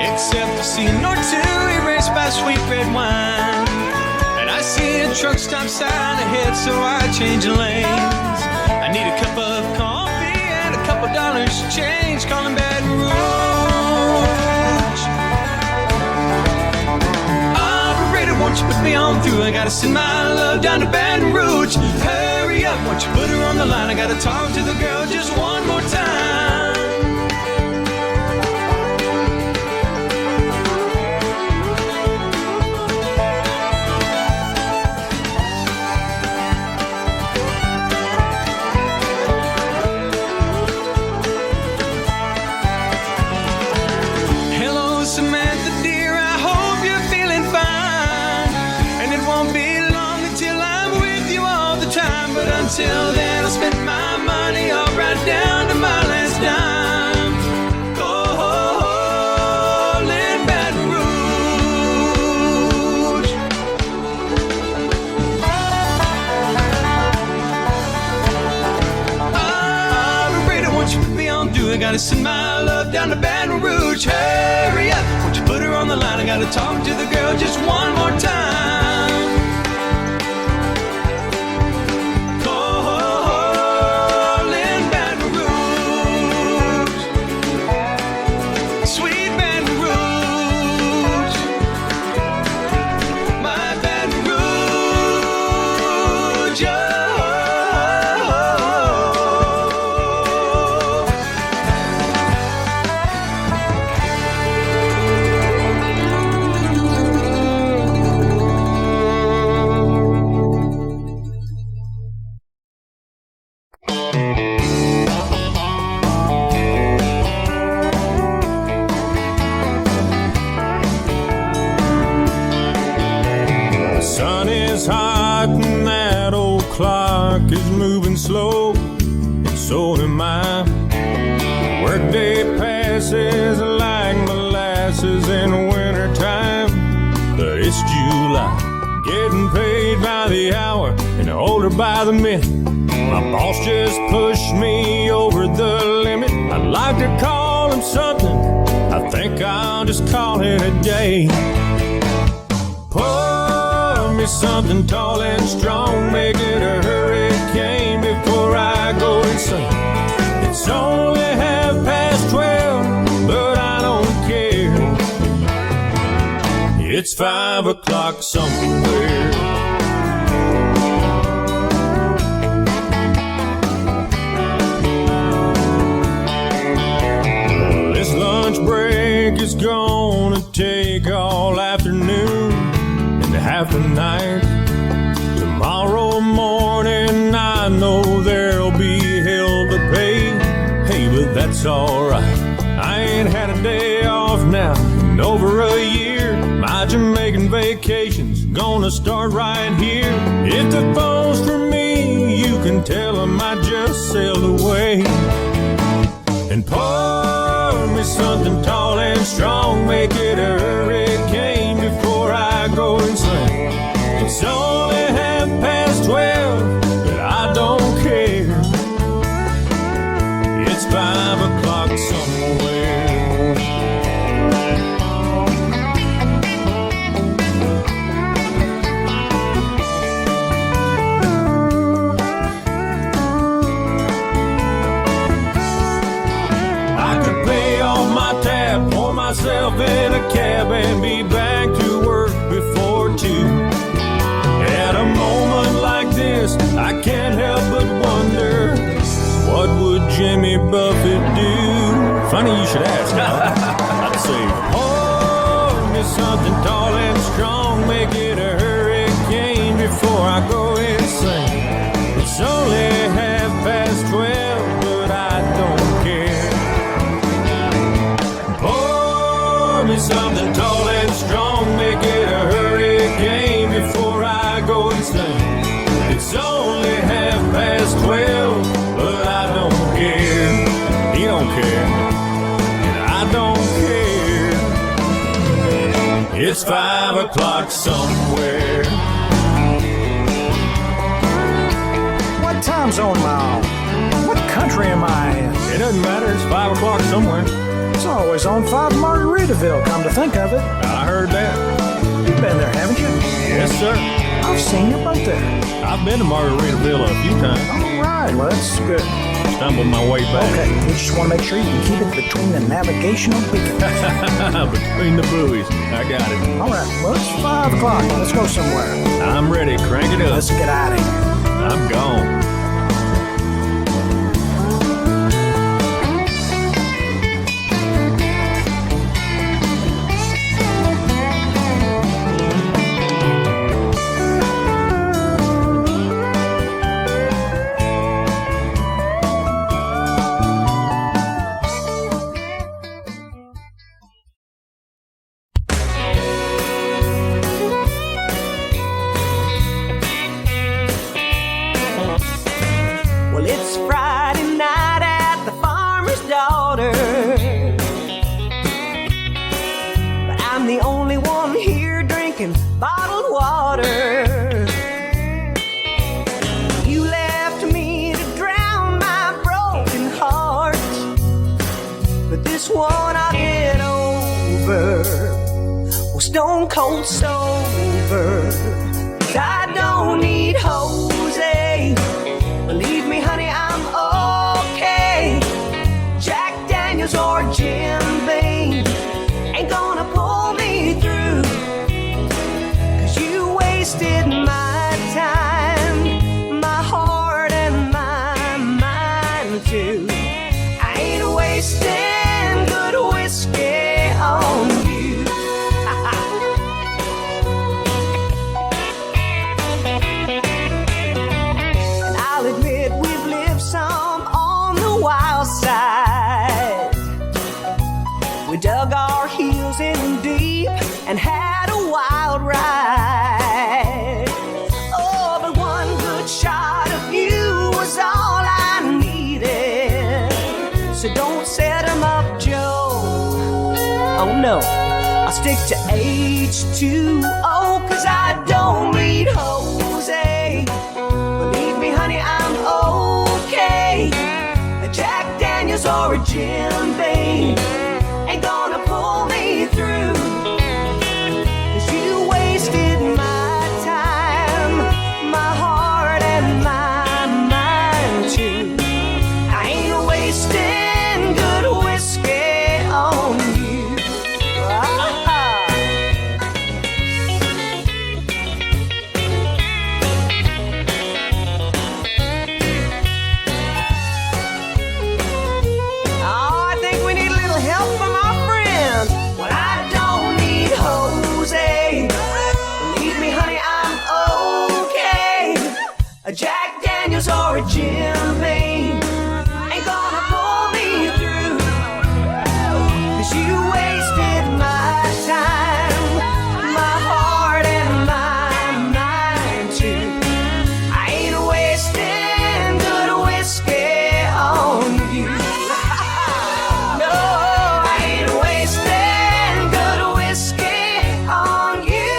except a scene or two erased by sweet red wine. And I see a truck stop sign ahead, so I change lanes. I need a cup of coffee and change, calling Baton Rouge. Operator, won't you put me on through? I gotta send my love down to Baton Rouge. Hurry up, won't you put her on the line? I gotta talk to the girl just one more time. Until then, I spent my money all right down to my last dime. Calling Baton Rouge. Operator, won't you put me on through? I gotta send my love down to Baton Rouge. Hurry up, won't you put her on the line? I gotta talk to the girl just one more time. Slow, so am I. Workday passes like molasses in wintertime. But it's July, getting paid by the hour and older by the minute. My boss just pushed me over the limit. I'd like to call him something, I think I'll just call it a day. Pour me something tall and strong, make it a hurricane before I go insane. It's only 12:30, but I don't care. It's 5 o'clock somewhere. This lunch break is gonna take all afternoon and half the night. Tomorrow morning I know there'll be hell to pay. Hey, but that's alright, I ain't had a day off now in over a year. My Jamaican vacation's gonna start right here. If the phone's for me, you can tell them I just sailed away. And pour me something tall and strong, make it a hurricane before I go insane. It's only 12:30, but I don't care. It's 5 o'clock somewhere. I could pay off my tab, pour myself in a cab, and be back to work before 2. At a moment like this, I can't help but wonder, what would Jimmy Buffett do? Funny you should ask, huh? I'd say, pour me something tall and strong, make it a hurricane before I go insane. It's only 12:30, but I don't care. Pour me something tall and strong, make it a hurricane before I go insane. It's only 12:30, but I don't care. He don't care, and I don't care. It's 5 o'clock somewhere. What time zone am I on? What country am I in? It doesn't matter, it's 5 o'clock somewhere. It's always on 5 Margaritville, come to think of it. I heard that. You've been there, haven't you? Yes, sir. I've seen your boat there. I've been to Margaritville a few times. All right, well, that's good. stumbled my way back. Okay, we just want to make sure you can keep it between the navigational beacons. Between the buoys. I got it. All right, well, it's 5 o'clock. Let's go somewhere. I'm ready. Crank it up. Let's get out of here. I'm gone. Well, it's Friday night at the farmer's daughter, but I'm the only one here drinking bottled water. You left me to drown my broken heart, but this one I'll get over. Well, stone cold sober, 'cause I don't need Jose. Believe me, honey, I'm okay. Jack Daniels or Jim Beam ain't gonna pull me through, 'cause you wasted my time, my heart and my mind too. I ain't wasting good whiskey on you. I'll admit we've lived some on the wild side. We dug our heels in deep and had a wild ride. Oh, but one good shot of you was all I needed. So don't set 'em up, Joe. Oh no, I'll stick to H2O, 'cause I don't need Jose. Believe me, honey, I'm okay. A Jack Daniels or a Jim Beam ain't gonna pull me through, 'cause you wasted my time, my heart and my mind too. I ain't wasting good whiskey on you. Oh, I think we need a little help from our friends. Well, I don't need Jose. Believe me, honey, I'm okay. A Jack Daniels or a Jim Beam ain't gonna pull me through, 'cause you wasted my time, my heart and my mind too. I ain't wasting good whiskey on you. No, I ain't wasting good whiskey on you.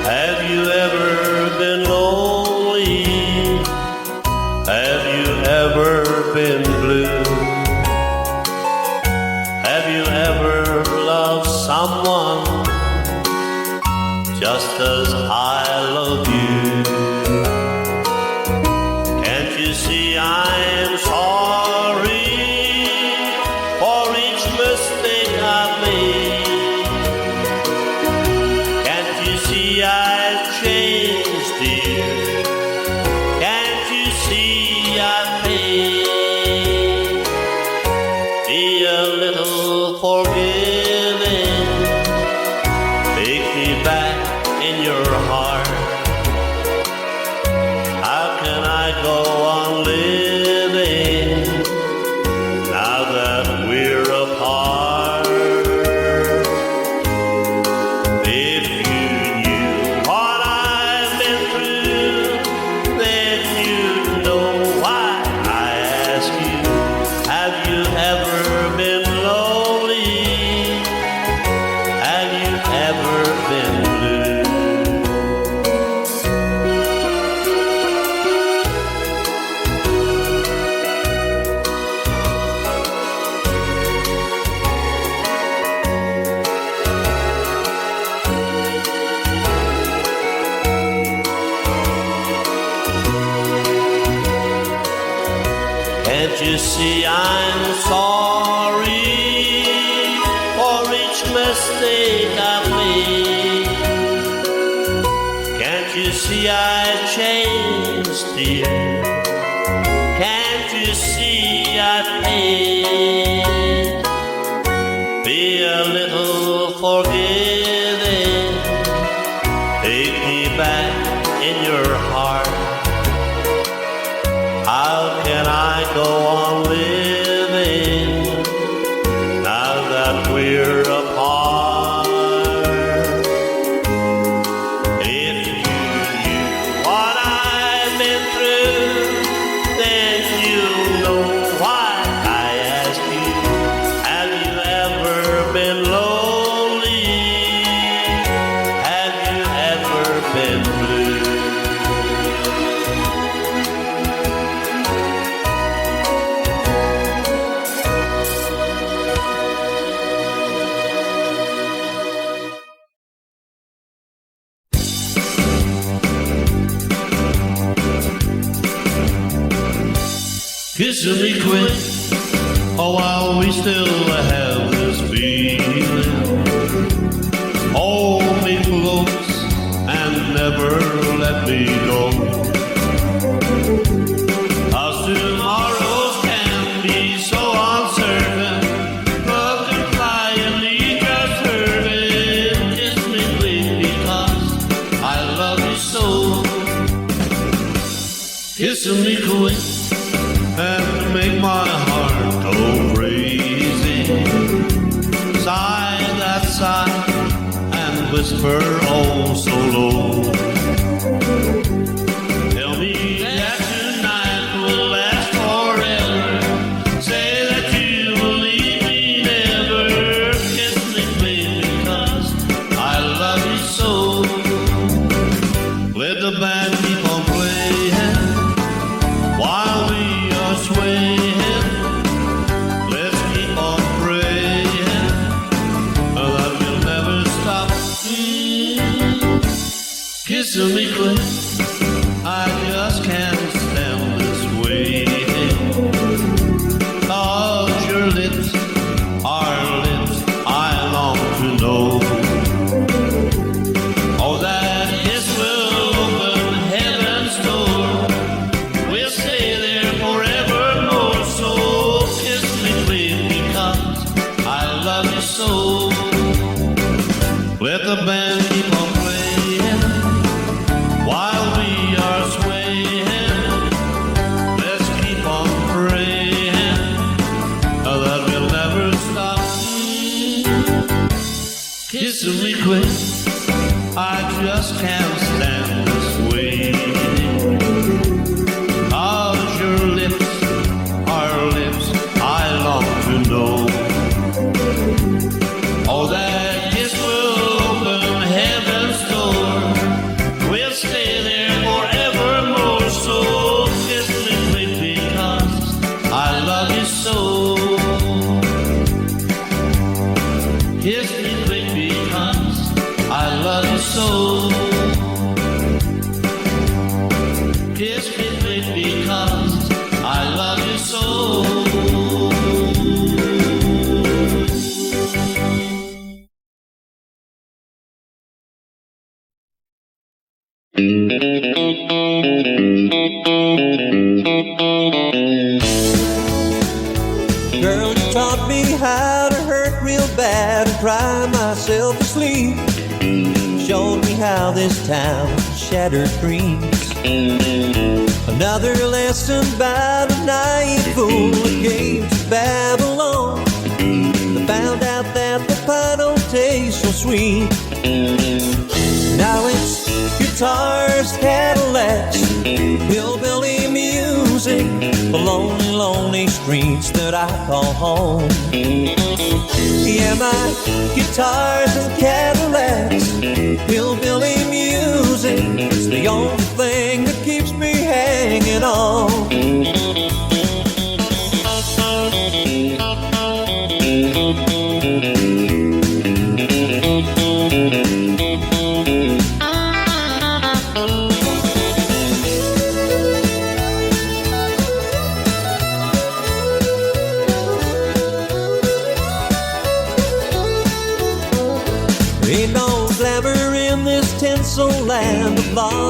Have you ever been lonely? Have you ever been blue? Have you ever loved someone just as I love you? Can't you see I'm sorry for each mistake I've made? Can't you see I've changed, dear? Can't you see I've paid? Be a little forgiving. Take me back in your heart. How can I go on living now that we're apart? If you knew what I've been through, then you'd know why I ask you. Have you ever been lonely? Have you ever been blue? you see I'm sorry for each mistake I've made? Can't you see I changed, dear? Can't you see I've paid? Be a little forgiving. Take me back in your heart. How can I go on living now that we're apart? If you knew what I've been through, then you know why I ask you, have you ever been lonely? Have you ever been blue? Kissing me quick, oh, while we still have this feeling. Hold me close and never let me go. 'Cause tomorrows can be so uncertain. Love can fly and leave us hurting. Kiss me quick because I love you so. Kissing me quick and make my heart go crazy. Sigh that sigh and whisper oh so low. Tell me that tonight will last forever. Say that you will leave me never. Kiss me quick because I love you so. Let the band keep on playing while we are swaying. Let's keep on praying that we'll never stop. Kissing me quick, I just can't stand this waiting. 'Cause your lips are lips I long to know. Oh, that kiss will open heaven's door. We'll stay there forevermore. So kiss me quick because I love you so. Let the band keep on playing while we are swaying. Let's keep on praying that we'll never stop. Kissing me quick, I just can't stand this waiting. 'Cause your lips are lips I long to know. Oh, that kiss will open heaven's door. We'll stay there forevermore. So kiss me quick because I love you so. Kiss me quick because I love you so. Kiss me quick because I love you so. Girl, you taught me how to hurt real bad and cry myself to sleep. Showed me how this town shattered dreams. Another lesson about a naive fool that came to Babylon. I found out that the pie don't taste so sweet. Now it's guitars, Cadillacs, hillbilly music, the lonely, lonely streets that I call home. Yeah, my guitars and Cadillacs, hillbilly music, it's the only thing that keeps me hanging on.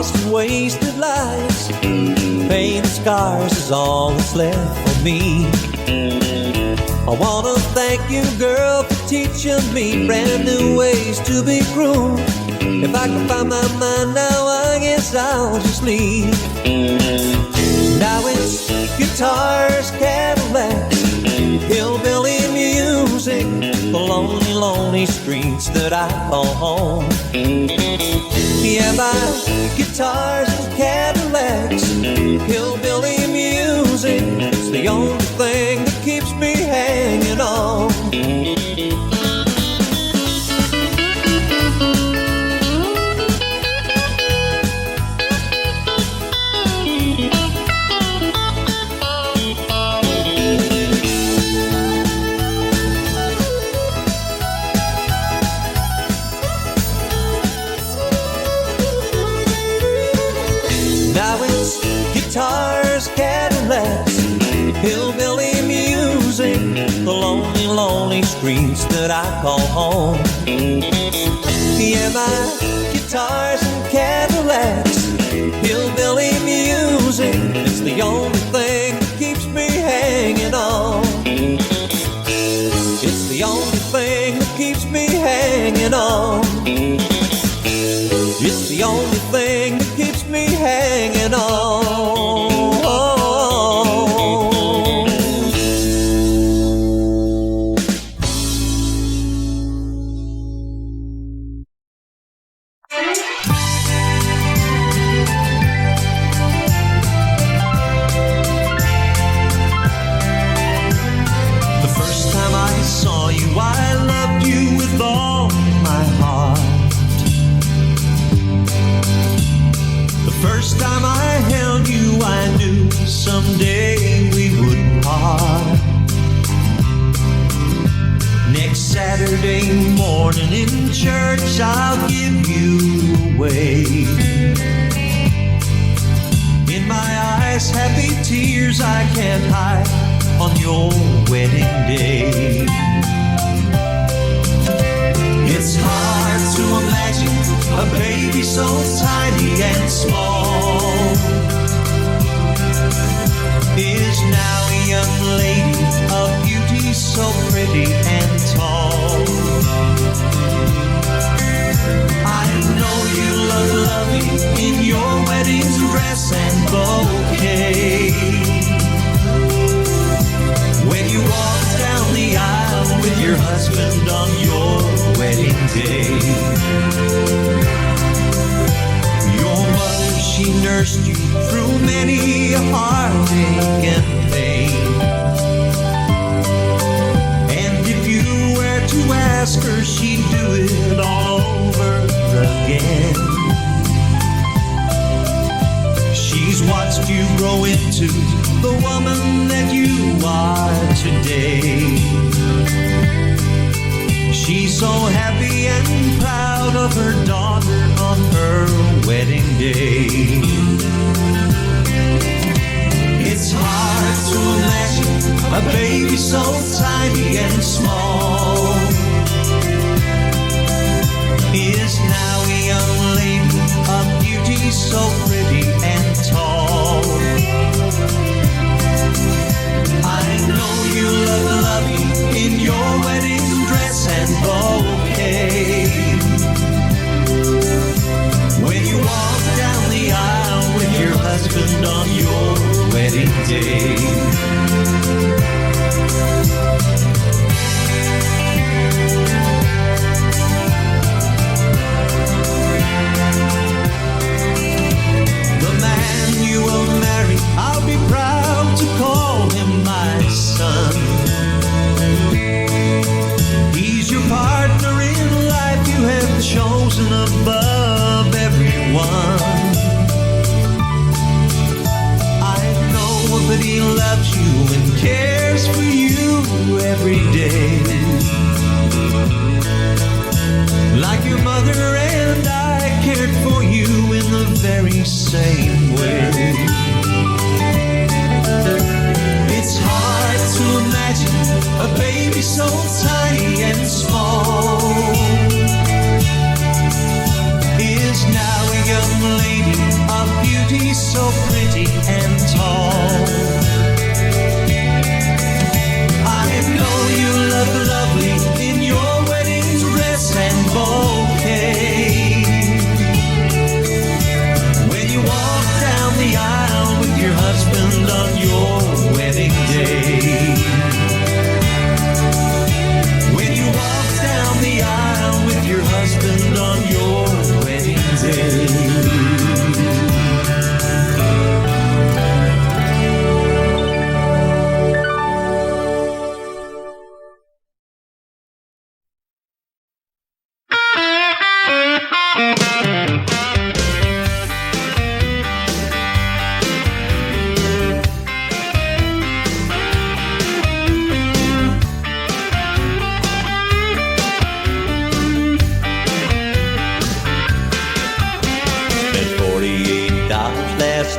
lost and wasted lives. Pain and scars is all that's left for me. I wanna thank you, girl, for teaching me brand new ways to be cruel. If I can find my mind now, I guess I'll just leave. Now it's guitars, Cadillacs, hillbilly music, the lonely, lonely streets that I call home. Yeah, my guitars and Cadillacs, hillbilly music, it's the only thing that keeps me hanging on. Guitars, Cadillacs, hillbilly music, the lonely, lonely streets that I call home. Yeah, my guitars and Cadillacs, hillbilly music, it's the only thing that keeps me hanging on. It's the only thing that keeps me hanging on. It's the only thing that keeps me hanging on. The first time I saw you, I loved you with all my heart. First time I held you, I knew someday we would part. Next Saturday morning in church, I'll give you away. In my eyes, happy tears I can't hide on your wedding day. It's hard to imagine a baby so tiny and small is now a young lady of beauty so pretty and tall. I know you love loving in your wedding dress and bouquet. When you walk down the aisle with your husband on your wedding day. Your mother, she nursed you through many a heartache and pain. And if you were to ask her, she'd do it all over again. She's watched you grow into the woman that you are today. She's so happy and proud of her daughter on her wedding day. It's hard to imagine a baby so tiny and small is now a young lady of beauty so pretty and tall. I know you love loving in your wedding dress and bouquet. When you walk down the aisle with your husband on your wedding day. The man you will marry, I'll be proud to call him my son. He's your partner in life, you have chosen above everyone. I know that he loves you and cares for you every day. Like your mother and I cared for you in the very same way. It's hard to imagine a baby so tiny and small is now a young lady big and tall. I know you look lovely in your wedding dress and bouquet. When you walk down the aisle with your husband on your wedding day. When you walk down the aisle with your husband on your wedding day.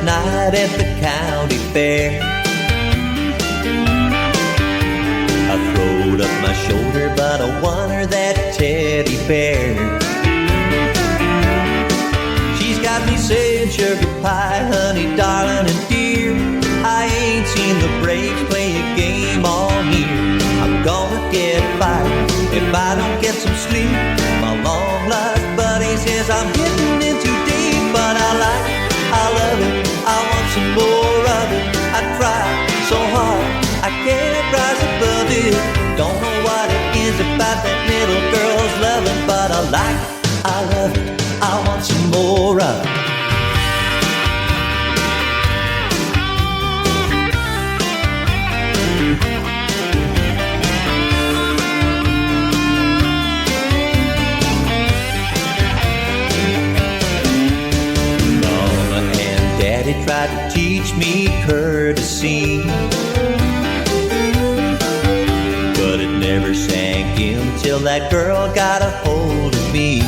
Night at the county fair, I throwed up my shoulder, but I won her that teddy bear. She's got me saying sugar pie, honey, darling, and dear. I ain't seen the Braves play a game all year. I'm gonna get fired if I don't get some sleep. My long lost buddy says I'm getting in too deep, but I like it, I love it, I want some more of it. I try so hard, I can't rise above it. Don't know what it is about that little girl's loving, but I like it, I love it, I want some more of it. Daddy tried to teach me courtesy, but it never sank in till that girl got a hold of me.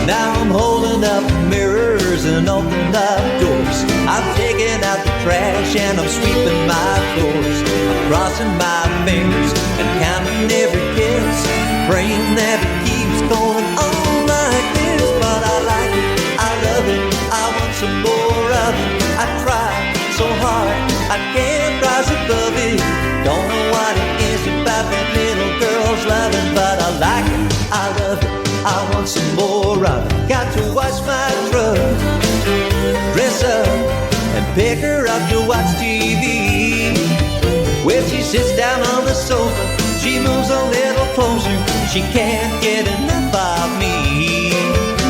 Now I'm holding up mirrors and opening up doors. I'm taking out the trash and I'm sweeping my floors. I'm crossing my fingers and counting every kiss, praying that it keeps going on like this. But I like it, I love it, I want some more of it. I try so hard, I can't rise above it. Don't know what it is about that little girl's loving, but I like it, I love it, I want some more of it. Got to watch my truck, dress up, and pick her up to watch TV. When she sits down on the sofa, she moves a little closer. She can't get enough of me.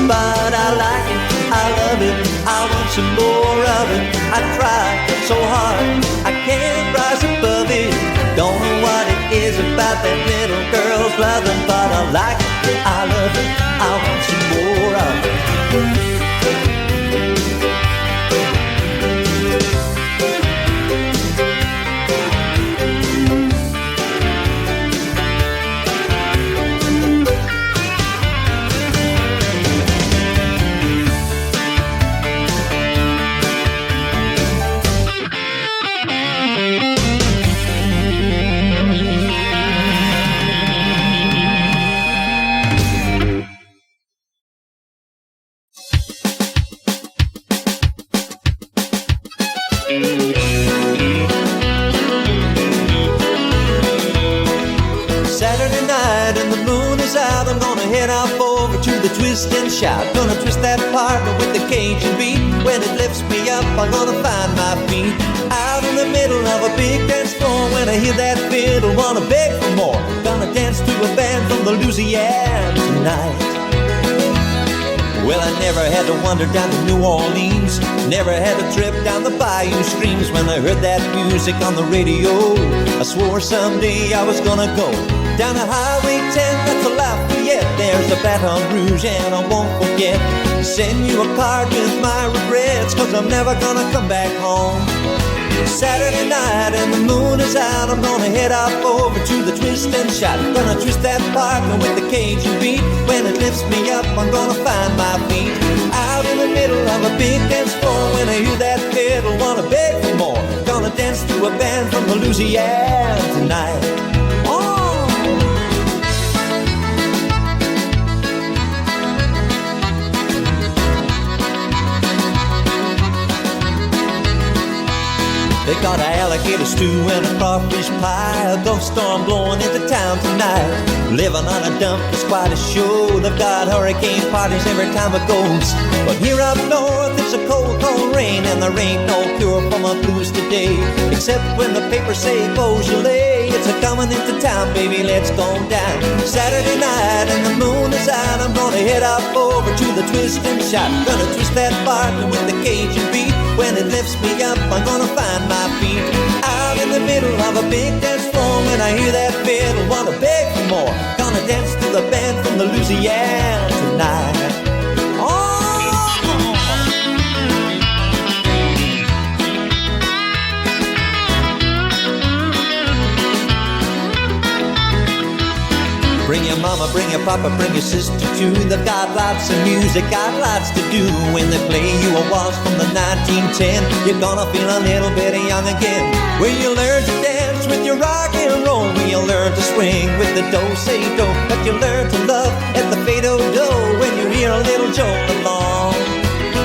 But I like it, I love it, I want some more of it. I try so hard, I can't rise above it. Don't know what it is about that little girl's loving, but I like it, I love it, I want some more of it. Saturday night and the moon is out, I'm gonna head off over to the twist and shout. Gonna twist that partner with the Cajun beat. When it lifts me up, I'm gonna find my feet. Out in the middle of a big dance floor, when I hear that fiddle, wanna beg for more. Gonna dance to a band from the Louisiana tonight. Well, I never had to wander down to New Orleans, never had a trip down the bayou streams. When I heard that music on the radio, I swore someday I was gonna go down to Highway 10, that's a Lafayette. There's a Baton Rouge and I won't forget to send you a card with my regrets, 'cause I'm never gonna come back home. Saturday night and the moon is out, I'm gonna head off over to the twist and shout. Gonna twist that partner with the Cajun beat. When it lifts me up, I'm gonna find my feet. Out in the middle of a big dance floor, when I hear that fiddle, wanna beg for more. Gonna dance to a band from Louisiana tonight. They got an alligator stew and a crawfish pie. A gulf storm blowing into town tonight. Living on a dump is quite a show. They've got hurricane parties every time it goes. But here up north it's a cold, cold rain, and there ain't no cure for my blues today. Except when the papers say Beaujolais. It's a coming into town, baby, let's go down. Saturday night and the moon is out. I'm gonna head up over to the twist and shout. Gonna twist that bargain with the Cajun beat. When it lifts me up, I'm gonna find my feet. Out in the middle of a big dance floor. When I hear that fiddle, wanna beg for more. Gonna dance to the band from the Louisiana tonight. Bring your mama, bring your papa, bring your sister too. They've got lots of music, got lots to do. When they play you a waltz from the 1910, you're gonna feel a little bit young again. Where you learn to dance with your rock and roll. Where you learn to swing with the do-say-do. But you learn to love at the fado-do when you hear a little Joe along.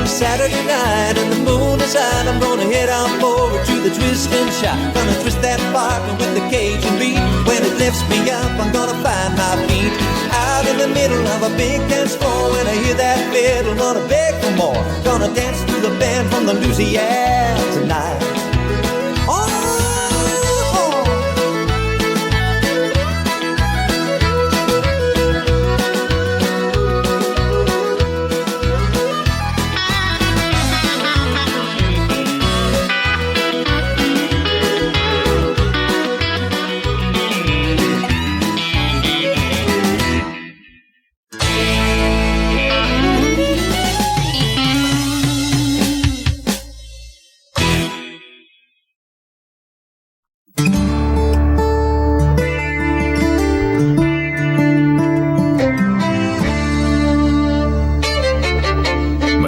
Saturday night and the moon is out. I'm gonna head up over to the twist and shout. Gonna twist that bargain with the Cajun beat. When it lifts me up, I'm gonna find my feet. Out in the middle of a big dance floor. When I hear that fiddle, gonna beg for more. Gonna dance to the band from the Louisiana tonight.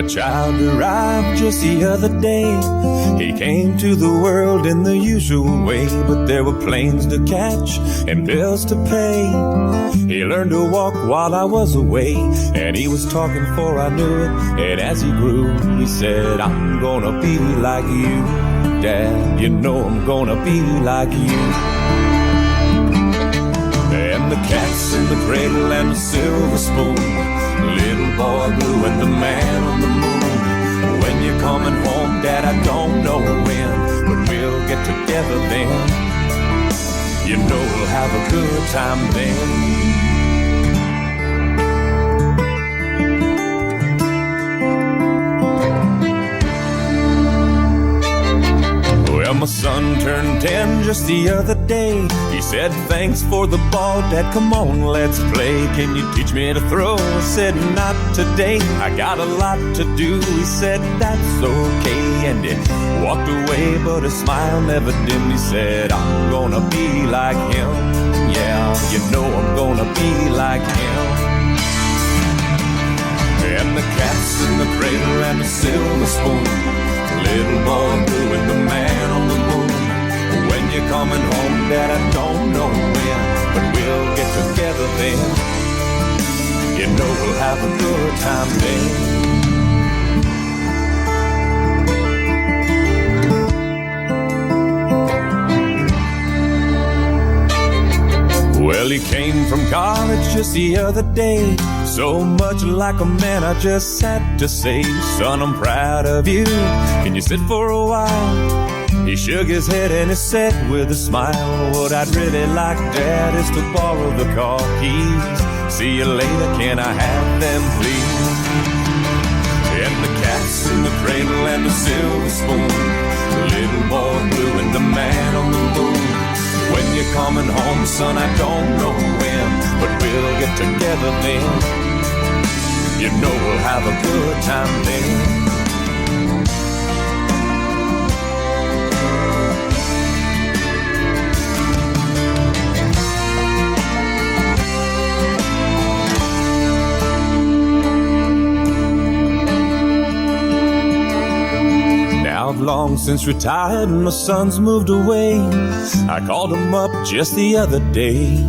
Child arrived just the other day. He came to the world in the usual way, but there were planes to catch and bills to pay. He learned to walk while I was away, and he was talking before I knew it. And as he grew, he said, I'm gonna be like you, Dad. You know I'm gonna be like you. And the cat's in the cradle and the silver spoon, little boy blue and the man on the moon. When you're coming home, Dad, I don't know when, but we'll get together then. You know we'll have a good time then. Well, my son turned 10 just the other day. He said, thanks for the ball, Dad, come on, let's play. Can you teach me to throw? I said, not today, I got a lot to do. He said, that's okay, and he walked away, but his smile never dimmed. He said, I'm gonna be like him. Yeah, you know I'm gonna be like him. And the cat's in the cradle and the silver spoon, little boy blue and the man on the moon. When you're coming home, Dad, I don't know when, but we'll get together then. You know we'll have a good time then. Well, he came from college just the other day, so much like a man I just had to say, son, I'm proud of you. Can you sit for a while? He shook his head and he said with a smile, what I'd really like, Dad, is to borrow the car keys. See you later, can I have them, please? And the cat's in the cradle and the silver spoon, the little boy blue and the man on the moon. When you're coming home, son, I don't know when, but we'll get together then. You know we'll have a good time then. I've long since retired and my son's moved away. I called him up just the other day.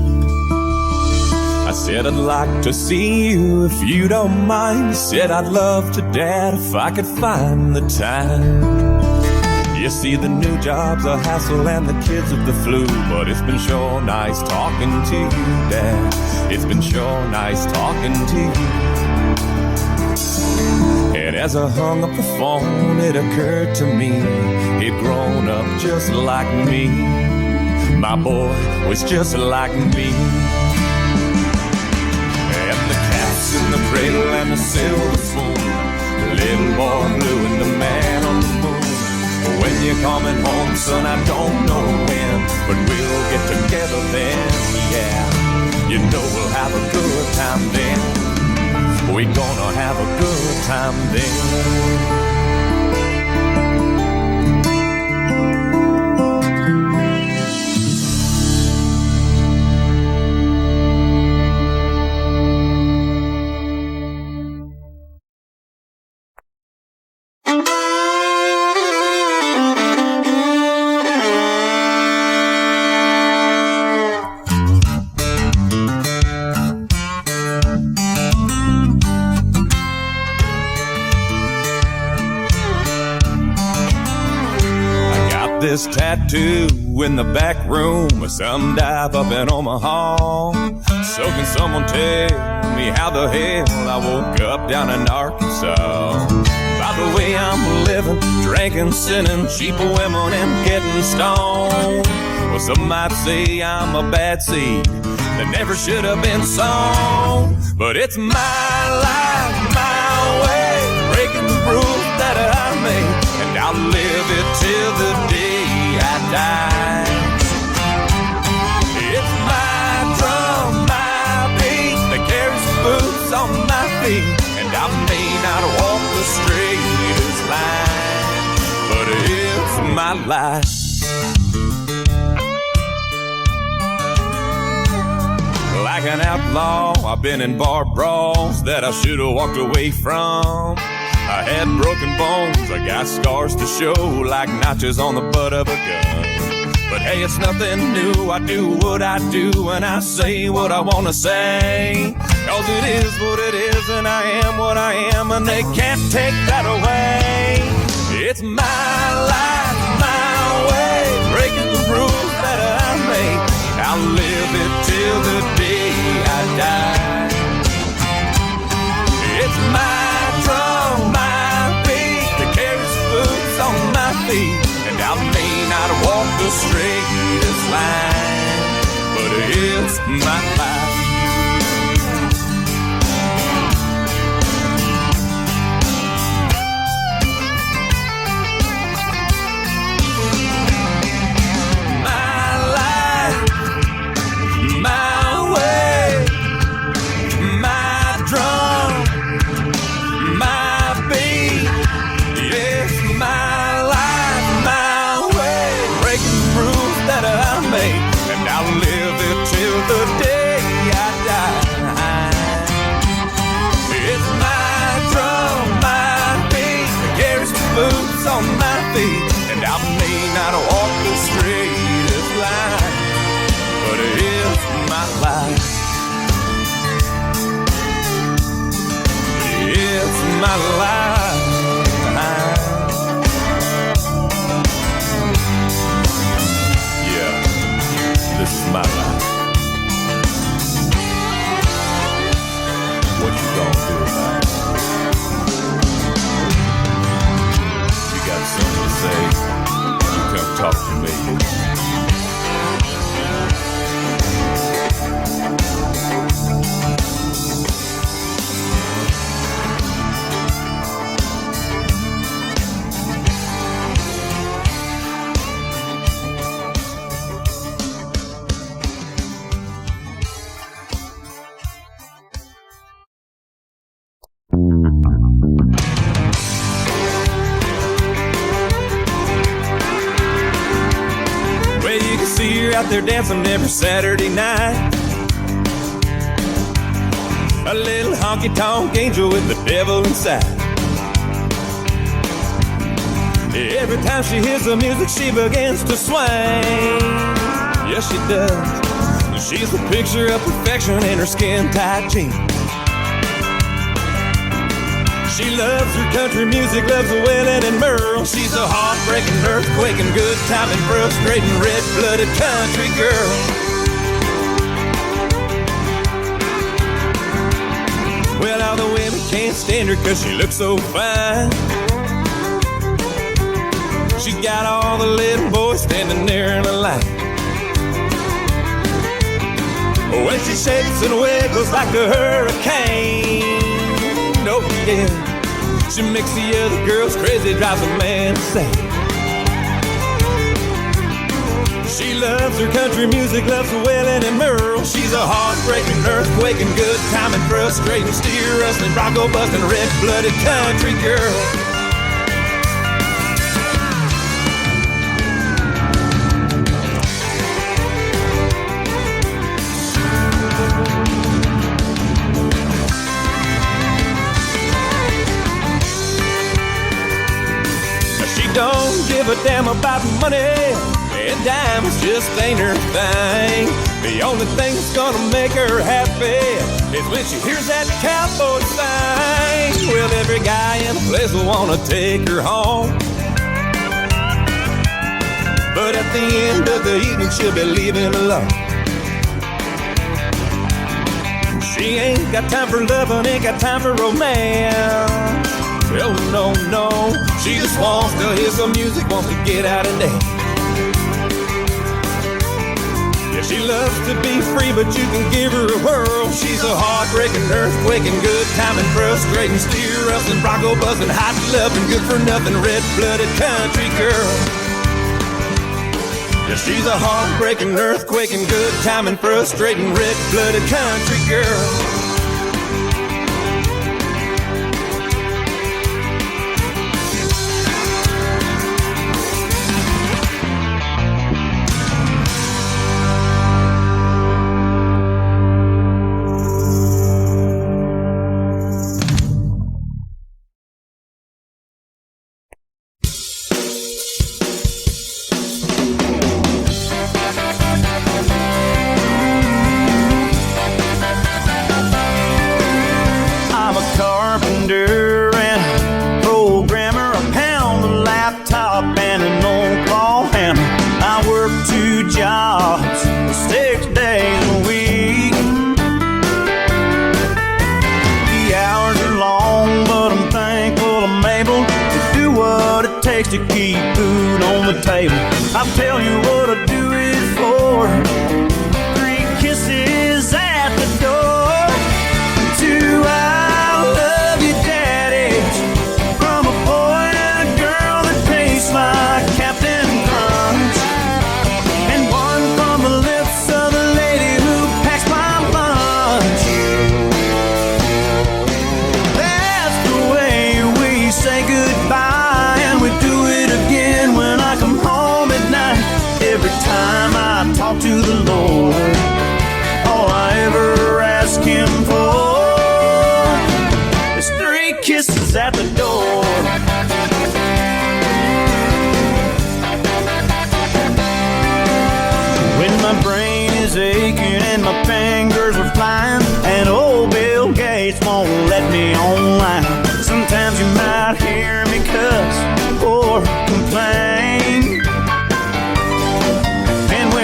I said I'd like to see you if you don't mind. He said I'd love to, Dad, if I could find the time. You see, the new job's a hassle and the kids with the flu, but it's been sure nice talking to you, Dad. It's been sure nice talking to you. And as I hung up the phone, it occurred to me he'd grown up just like me. My boy was just like me. And the cat's in the cradle and the silver spoon, the little boy blue and the man on the moon. When you're coming home, son, I don't know when, but we'll get together then, yeah. You know we'll have a good time then. We're gonna have a good time then. This tattoo in the back room of some dive up in Omaha. So can someone tell me how the hell I woke up down in Arkansas? By the way I'm living, drinking, sinning, cheap women and getting stoned. Well, some might say I'm a bad seed that never should have been sown. But it's my life, my way, breaking the rules that I made, and I'll live it till the day I die. It's my drum, my beat that carries the boots on my feet, and I may not walk the straightest line, but it's my life. Like an outlaw, I've been in bar brawls that I should have walked away from. I had broken bones, I got scars to show, like notches on the butt of a gun. But hey, it's nothing new, I do what I do, and I say what I want to say. Cause it is what it is, and I am what I am, and they can't take that away. It's my life, my way, breaking the rules that I made. I'll live it till the day I die. It's my drum, my beat that carries boots on my feet, and I may not walk the straightest line, but it's my life. The day I die. It's my drum, my beat that carries the boots on my feet, and I may not walk the straightest line, but it's my life. It's my life. Yeah, this is my life. What you gonna do about it? You got something to say? You come talk to me. Out there dancing every Saturday night, a little honky-tonk angel with the devil inside. Every time she hears the music, she begins to swing. Yes, she does. She's the picture of perfection in her skin-tight jeans. She loves her country music, loves the Willie and Merle. She's a heartbreaking, earthquaking, good timing, frustrating, red-blooded country girl. Well, all the women can't stand her 'cause she looks so fine. She's got all the little boys standing there in a line. When she shakes and wiggles like a hurricane, oh yeah, she makes the other girls crazy, drives a man insane. She loves her country music, loves the Willie and Merle. She's a heartbreaking, earthquaking, good timing, frustrating, steer rustling, bronco busting, red-blooded country girl. Don't give a damn about money, and diamonds just ain't her thing. The only thing that's gonna make her happy is when she hears that cowboy sing. Well, every guy in the place will wanna take her home, but at the end of the evening she'll be leaving alone. She ain't got time for loving, ain't got time for romance. Oh no, no, she just wants to hear some music, wants to get out and dance. Yeah, she loves to be free, but you can give her a whirl. She's a heartbreaking, earthquaking, good timing, frustrating, steer rustling, bronco buzzing, hot loving, good for nothing, red-blooded country girl. Yeah, she's a heartbreaking, earthquaking, good timing, frustrating, red-blooded country girl. To keep food on the table, I'll tell you what I do it for. 3 kisses at the door, 2 I love you daddies, from a boy and a girl that tastes like Captain Crunch, and 1 from the lips of the lady who packs my lunch. That's the way we say goodbye. Time I talk to the Lord, all I ever ask Him for is 3 kisses at the door. When my brain is aching and my fingers are flying, and old Bill Gates won't let me online, sometimes you might hear me cuss or complain.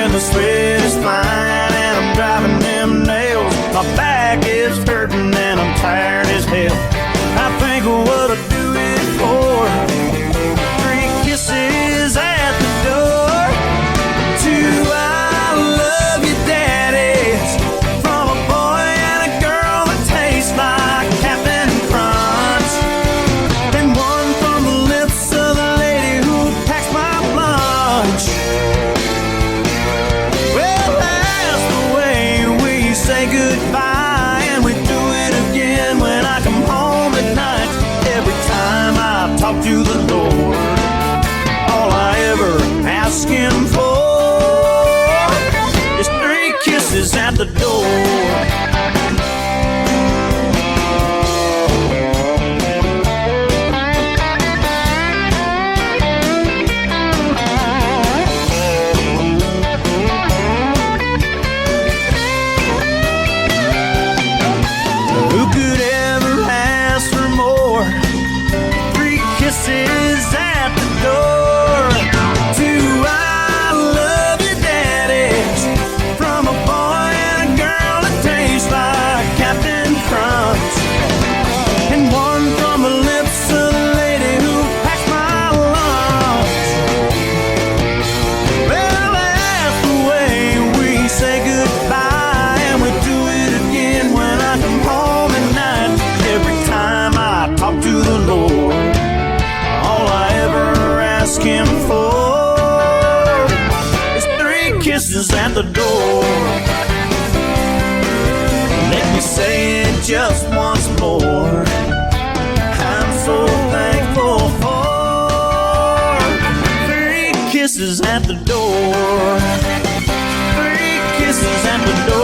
The sweat is flying and I'm driving them nails. My back is hurting and I'm tired as hell. I think of what I do it for. 3 kisses at the door, 2 I love you daddies, from a boy and a girl that tastes like Captain Crunch, and 1 from the lips of the lady who packs my lunch. Say goodbye, and we do it again when I come home at night. Every time I talk to the Lord, all I ever ask Him for is 3 kisses at the door. kisses at the door. Two I love you daddies from a boy and a girl that tastes like Captain Crunch, and one from the lips of the lady who packed my lunch. Well, that's the way we say goodbye, and we do it again when I come home at night. Every time I talk to the Lord, all I ever ask Him for is 3 kisses at the door. Let me say it just once more. I'm so thankful for 3 kisses at the door. 3 kisses at the door.